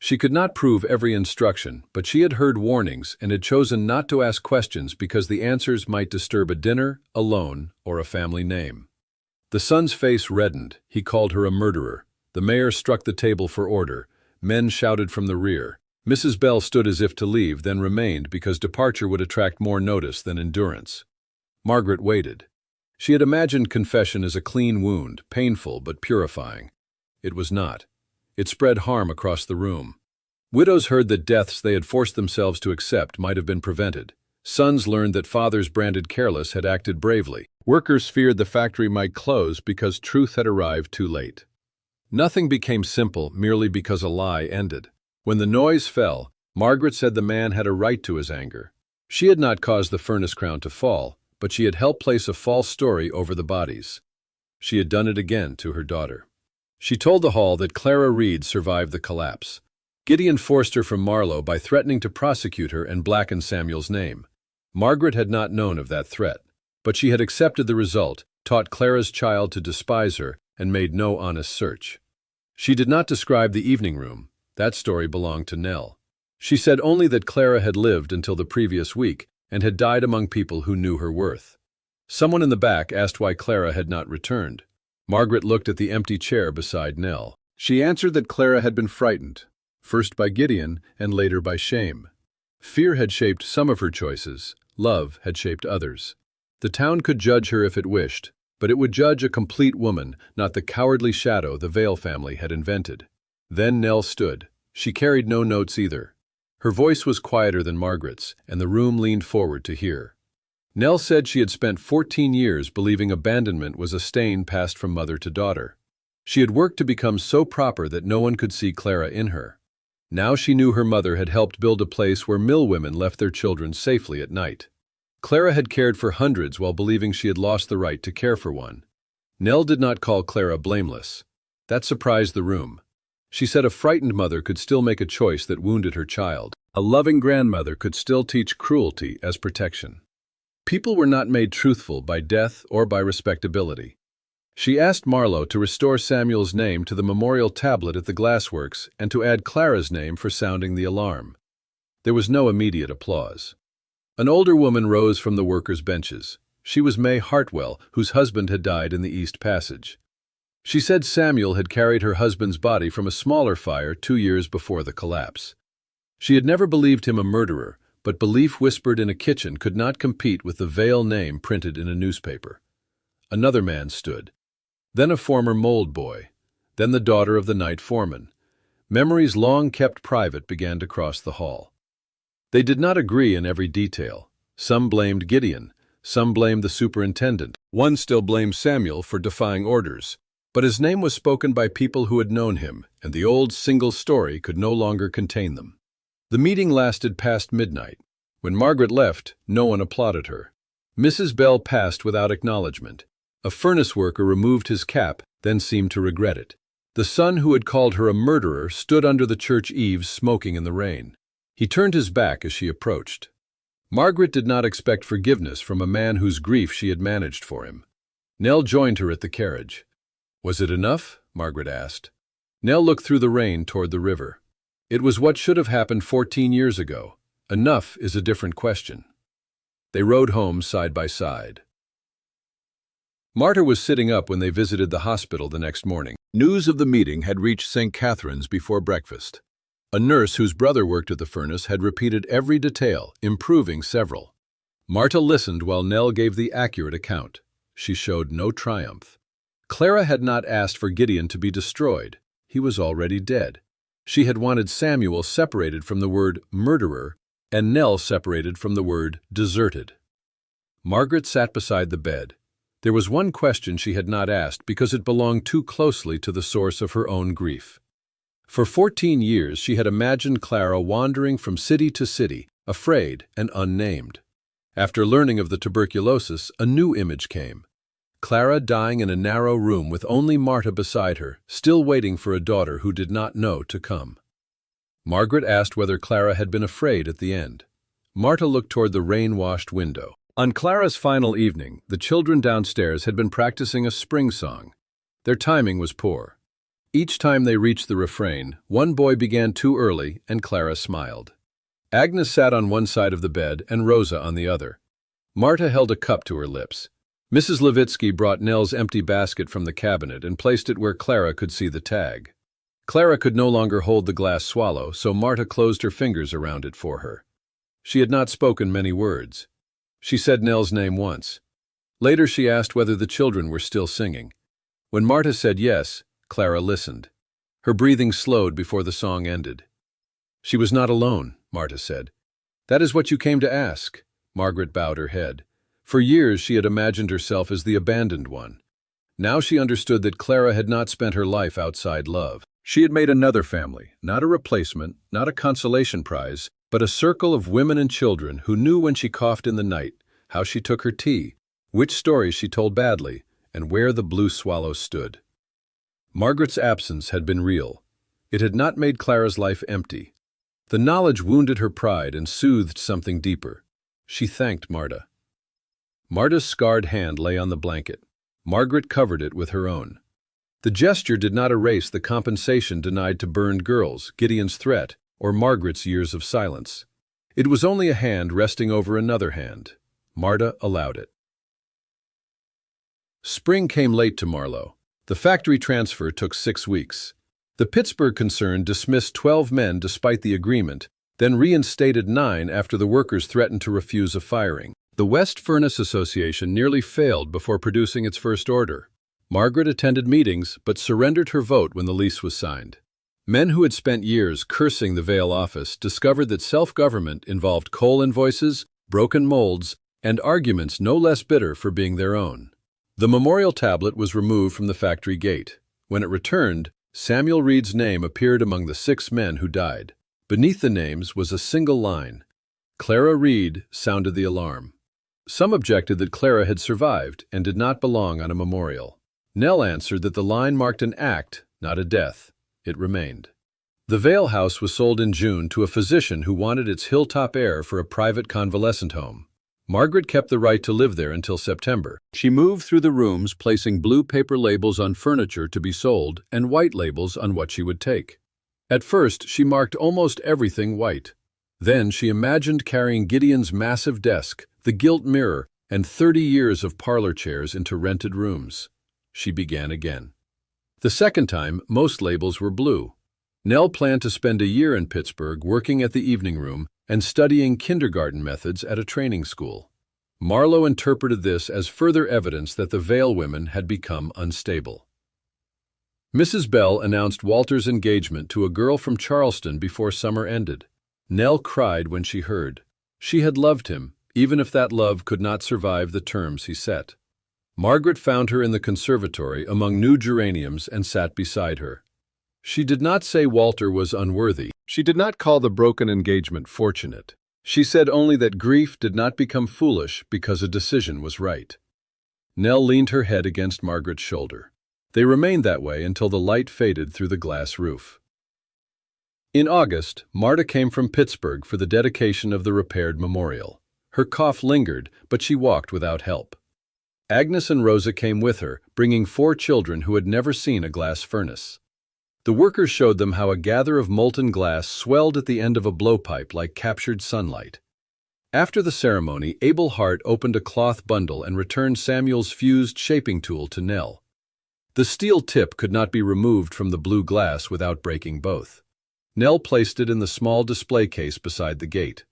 She could not prove every instruction, but she had heard warnings and had chosen not to ask questions because the answers might disturb a dinner, a loan, or a family name. The son's face reddened. He called her a murderer. The mayor struck the table for order. Men shouted from the rear. Mrs. Bell stood as if to leave, then remained because departure would attract more notice than endurance. Margaret waited. She had imagined confession as a clean wound, painful but purifying. It was not. It spread harm across the room. Widows heard that deaths they had forced themselves to accept might have been prevented. Sons learned that fathers branded careless had acted bravely. Workers feared the factory might close because truth had arrived too late. Nothing became simple merely because a lie ended. When the noise fell, Margaret said the man had a right to his anger. She had not caused the furnace crown to fall, but she had helped place a false story over the bodies. She had done it again to her daughter. She told the hall that Clara Reed survived the collapse. Gideon forced her from Marlow by threatening to prosecute her and blacken Samuel's name. Margaret had not known of that threat, but she had accepted the result, taught Clara's child to despise her, and made no honest search. She did not describe the evening room. That story belonged to Nell. She said only that Clara had lived until the previous week and had died among people who knew her worth. Someone in the back asked why Clara had not returned. Margaret looked at the empty chair beside Nell. She answered that Clara had been frightened, first by Gideon and later by shame. Fear had shaped some of her choices, love had shaped others. The town could judge her if it wished, but it would judge a complete woman, not the cowardly shadow the Vale family had invented. Then Nell stood. She carried no notes either. Her voice was quieter than Margaret's, and the room leaned forward to hear. Nell said she had spent 14 years believing abandonment was a stain passed from mother to daughter. She had worked to become so proper that no one could see Clara in her. Now she knew her mother had helped build a place where mill women left their children safely at night. Clara had cared for hundreds while believing she had lost the right to care for one. Nell did not call Clara blameless. That surprised the room. She said a frightened mother could still make a choice that wounded her child. A loving grandmother could still teach cruelty as protection. People were not made truthful by death or by respectability. She asked Marlow to restore Samuel's name to the memorial tablet at the Glassworks and to add Clara's name for sounding the alarm. There was no immediate applause. An older woman rose from the workers' benches. She was May Hartwell, whose husband had died in the East Passage. She said Samuel had carried her husband's body from a smaller fire 2 years before the collapse. She had never believed him a murderer, but belief whispered in a kitchen could not compete with the Vale name printed in a newspaper. Another man stood. Then a former mold boy. Then the daughter of the night foreman. Memories long kept private began to cross the hall. They did not agree in every detail. Some blamed Gideon. Some blamed the superintendent. One still blamed Samuel for defying orders. But his name was spoken by people who had known him, and the old single story could no longer contain them. The meeting lasted past midnight. When Margaret left, no one applauded her. Mrs. Bell passed without acknowledgement. A furnace worker removed his cap, then seemed to regret it. The son who had called her a murderer stood under the church eaves smoking in the rain. He turned his back as she approached. Margaret did not expect forgiveness from a man whose grief she had managed for him. Nell joined her at the carriage. "Was it enough?" Margaret asked. Nell looked through the rain toward the river. "It was what should have happened 14 years ago. Enough is a different question." They rode home side by side. Marta was sitting up when they visited the hospital the next morning. News of the meeting had reached St. Catherine's before breakfast. A nurse whose brother worked at the furnace had repeated every detail, improving several. Marta listened while Nell gave the accurate account. She showed no triumph. Clara had not asked for Gideon to be destroyed. He was already dead. She had wanted Samuel separated from the word murderer and Nell separated from the word deserted. Margaret sat beside the bed. There was one question she had not asked because it belonged too closely to the source of her own grief. For 14 years she had imagined Clara wandering from city to city, afraid and unnamed. After learning of the tuberculosis, a new image came. Clara dying in a narrow room with only Marta beside her, still waiting for a daughter who did not know to come. Margaret asked whether Clara had been afraid at the end. Marta looked toward the rain-washed window. On Clara's final evening, the children downstairs had been practicing a spring song. Their timing was poor. Each time they reached the refrain, one boy began too early, and Clara smiled. Agnes sat on one side of the bed and Rosa on the other. Marta held a cup to her lips. Mrs. Levitsky brought Nell's empty basket from the cabinet and placed it where Clara could see the tag. Clara could no longer hold the glass swallow, so Marta closed her fingers around it for her. She had not spoken many words. She said Nell's name once. Later she asked whether the children were still singing. When Marta said yes, Clara listened. Her breathing slowed before the song ended. "She was not alone," Marta said. "That is what you came to ask." Margaret bowed her head. For years she had imagined herself as the abandoned one. Now she understood that Clara had not spent her life outside love. She had made another family, not a replacement, not a consolation prize, but a circle of women and children who knew when she coughed in the night, how she took her tea, which stories she told badly, and where the blue swallow stood. Margaret's absence had been real. It had not made Clara's life empty. The knowledge wounded her pride and soothed something deeper. She thanked Marta. Marta's scarred hand lay on the blanket. Margaret covered it with her own. The gesture did not erase the compensation denied to burned girls, Gideon's threat, or Margaret's years of silence. It was only a hand resting over another hand. Marta allowed it. Spring came late to Marlow. The factory transfer took 6 weeks. The Pittsburgh concern dismissed 12 men despite the agreement, then reinstated 9 after the workers threatened to refuse a firing. The West Furnace Association nearly failed before producing its first order. Margaret attended meetings but surrendered her vote when the lease was signed. Men who had spent years cursing the Vale office discovered that self-government involved coal invoices, broken molds, and arguments no less bitter for being their own. The memorial tablet was removed from the factory gate. When it returned, Samuel Reed's name appeared among the 6 men who died. Beneath the names was a single line. Clara Reed sounded the alarm. Some objected that Clara had survived and did not belong on a memorial. Nell answered that the line marked an act, not a death. It remained. The Vale house was sold in June to a physician who wanted its hilltop air for a private convalescent home. Margaret kept the right to live there until September. She moved through the rooms, placing blue paper labels on furniture to be sold and white labels on what she would take. At first, she marked almost everything white. Then she imagined carrying Gideon's massive desk, the gilt mirror, and 30 years of parlor chairs into rented rooms. She began again. The second time, most labels were blue. Nell planned to spend a year in Pittsburgh working at the evening room and studying kindergarten methods at a training school. Marlow interpreted this as further evidence that the Vale women had become unstable. Mrs. Bell announced Walter's engagement to a girl from Charleston before summer ended. Nell cried when she heard. She had loved him, even if that love could not survive the terms he set. Margaret found her in the conservatory among new geraniums and sat beside her. She did not say Walter was unworthy. She did not call the broken engagement fortunate. She said only that grief did not become foolish because a decision was right. Nell leaned her head against Margaret's shoulder. They remained that way until the light faded through the glass roof. In August, Marta came from Pittsburgh for the dedication of the repaired memorial. Her cough lingered, but she walked without help. Agnes and Rosa came with her, bringing 4 children who had never seen a glass furnace. The workers showed them how a gather of molten glass swelled at the end of a blowpipe like captured sunlight. After the ceremony, Abel Hart opened a cloth bundle and returned Samuel's fused shaping tool to Nell. The steel tip could not be removed from the blue glass without breaking both. Nell placed it in the small display case beside the gate.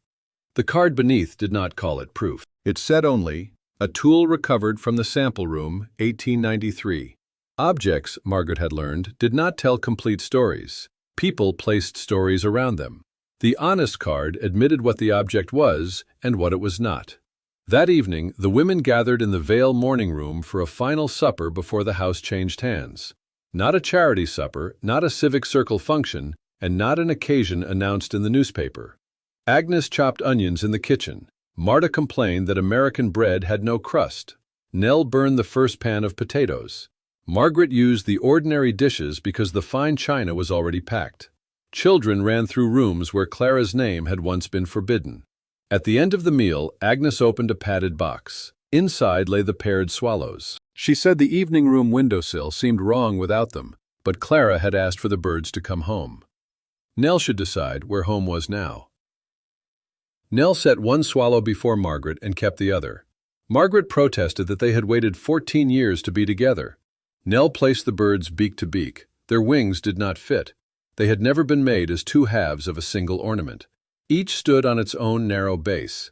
The card beneath did not call it proof. It said only, "A tool recovered from the sample room, 1893. Objects, Margaret had learned, did not tell complete stories. People placed stories around them. The honest card admitted what the object was and what it was not. That evening, the women gathered in the Vale morning room for a final supper before the house changed hands. Not a charity supper, not a civic circle function, and not an occasion announced in the newspaper. Agnes chopped onions in the kitchen. Marta complained that American bread had no crust. Nell burned the first pan of potatoes. Margaret used the ordinary dishes because the fine china was already packed. Children ran through rooms where Clara's name had once been forbidden. At the end of the meal, Agnes opened a padded box. Inside lay the paired swallows. She said the evening room windowsill seemed wrong without them, but Clara had asked for the birds to come home. Nell should decide where home was now. Nell set one swallow before Margaret and kept the other. Margaret protested that they had waited 14 years to be together. Nell placed the birds beak to beak. Their wings did not fit. They had never been made as 2 halves of a single ornament. Each stood on its own narrow base.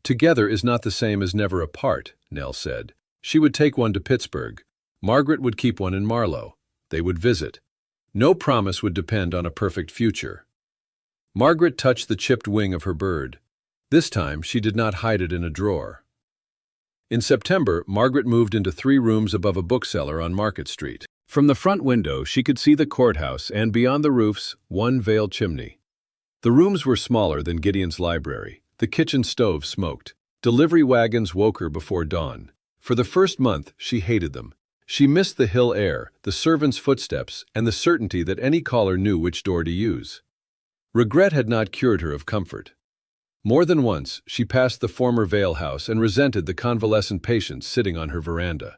Together is not the same as never apart, Nell said. She would take one to Pittsburgh. Margaret would keep one in Marlow. They would visit. No promise would depend on a perfect future. Margaret touched the chipped wing of her bird. This time, she did not hide it in a drawer. In September, Margaret moved into 3 rooms above a bookseller on Market Street. From the front window, she could see the courthouse and, beyond the roofs, one Vale chimney. The rooms were smaller than Gideon's library. The kitchen stove smoked. Delivery wagons woke her before dawn. For the first month, she hated them. She missed the hill air, the servants' footsteps, and the certainty that any caller knew which door to use. Regret had not cured her of comfort. More than once, she passed the former Vale house and resented the convalescent patients sitting on her veranda.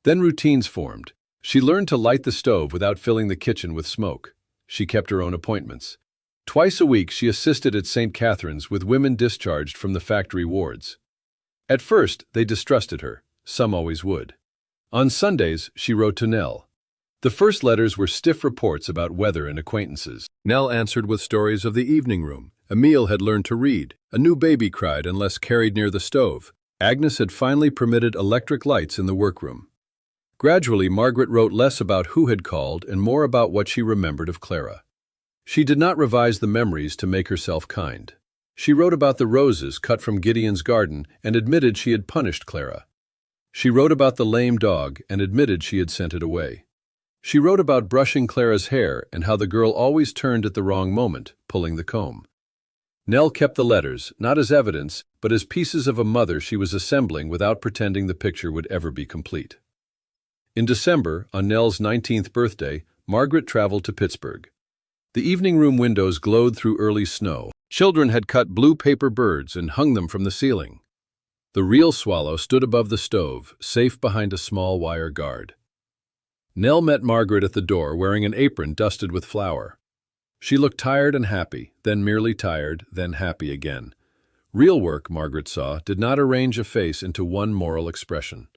Then routines formed. She learned to light the stove without filling the kitchen with smoke. She kept her own appointments. Twice a week, she assisted at St. Catherine's with women discharged from the factory wards. At first, they distrusted her. Some always would. On Sundays, she wrote to Nell. The first letters were stiff reports about weather and acquaintances. Nell answered with stories of the evening room. Emile had learned to read. A new baby cried unless carried near the stove. Agnes had finally permitted electric lights in the workroom. Gradually, Margaret wrote less about who had called and more about what she remembered of Clara. She did not revise the memories to make herself kind. She wrote about the roses cut from Gideon's garden and admitted she had punished Clara. She wrote about the lame dog and admitted she had sent it away. She wrote about brushing Clara's hair and how the girl always turned at the wrong moment, pulling the comb. Nell kept the letters, not as evidence, but as pieces of a mother she was assembling without pretending the picture would ever be complete. In December, on Nell's 19th birthday, Margaret traveled to Pittsburgh. The evening room windows glowed through early snow. Children had cut blue paper birds and hung them from the ceiling. The real swallow stood above the stove, safe behind a small wire guard. Nell met Margaret at the door wearing an apron dusted with flour. She looked tired and happy, then merely tired, then happy again. Real work, Margaret saw, did not arrange a face into one moral expression.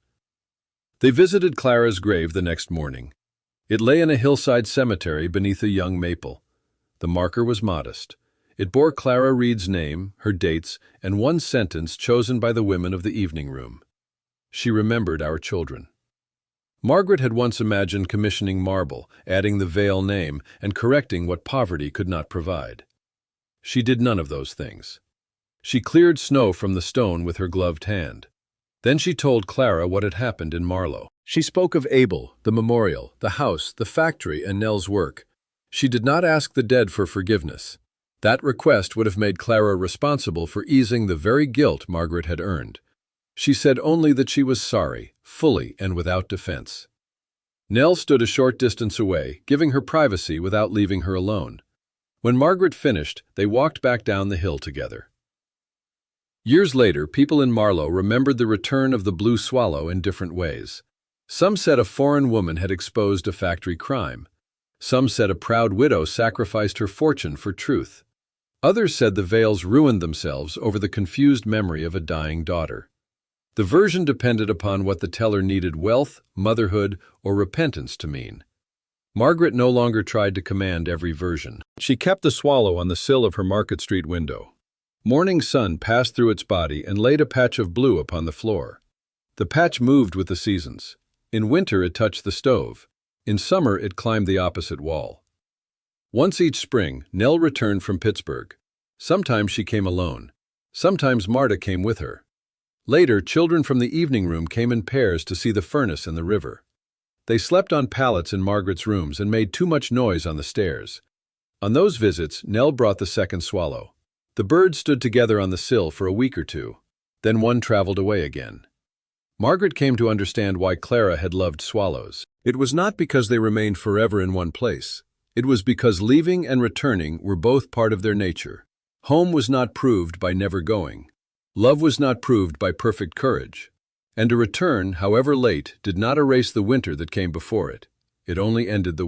They visited Clara's grave the next morning. It lay in a hillside cemetery beneath a young maple. The marker was modest. It bore Clara Reed's name, her dates, and one sentence chosen by the women of the evening room. She remembered our children. Margaret had once imagined commissioning marble, adding the Vale name, and correcting what poverty could not provide. She did none of those things. She cleared snow from the stone with her gloved hand. Then she told Clara what had happened in Marlow. She spoke of Abel, the memorial, the house, the factory, and Nell's work. She did not ask the dead for forgiveness. That request would have made Clara responsible for easing the very guilt Margaret had earned. She said only that she was sorry, fully and without defense. Nell stood a short distance away, giving her privacy without leaving her alone. When Margaret finished, they walked back down the hill together. Years later, people in Marlow remembered the return of the blue swallow in different ways. Some said a foreign woman had exposed a factory crime. Some said a proud widow sacrificed her fortune for truth. Others said the Vales ruined themselves over the confused memory of a dying daughter. The version depended upon what the teller needed wealth, motherhood, or repentance to mean. Margaret no longer tried to command every version. She kept the swallow on the sill of her Market Street window. Morning sun passed through its body and laid a patch of blue upon the floor. The patch moved with the seasons. In winter it touched the stove. In summer it climbed the opposite wall. Once each spring, Nell returned from Pittsburgh. Sometimes she came alone. Sometimes Marta came with her. Later, children from the evening room came in pairs to see the furnace and the river. They slept on pallets in Margaret's rooms and made too much noise on the stairs. On those visits, Nell brought the second swallow. The birds stood together on the sill for a week or two. Then one traveled away again. Margaret came to understand why Clara had loved swallows. It was not because they remained forever in one place. It was because leaving and returning were both part of their nature. Home was not proved by never going. Love was not proved by perfect courage. And a return, however late, did not erase the winter that came before it. It only ended the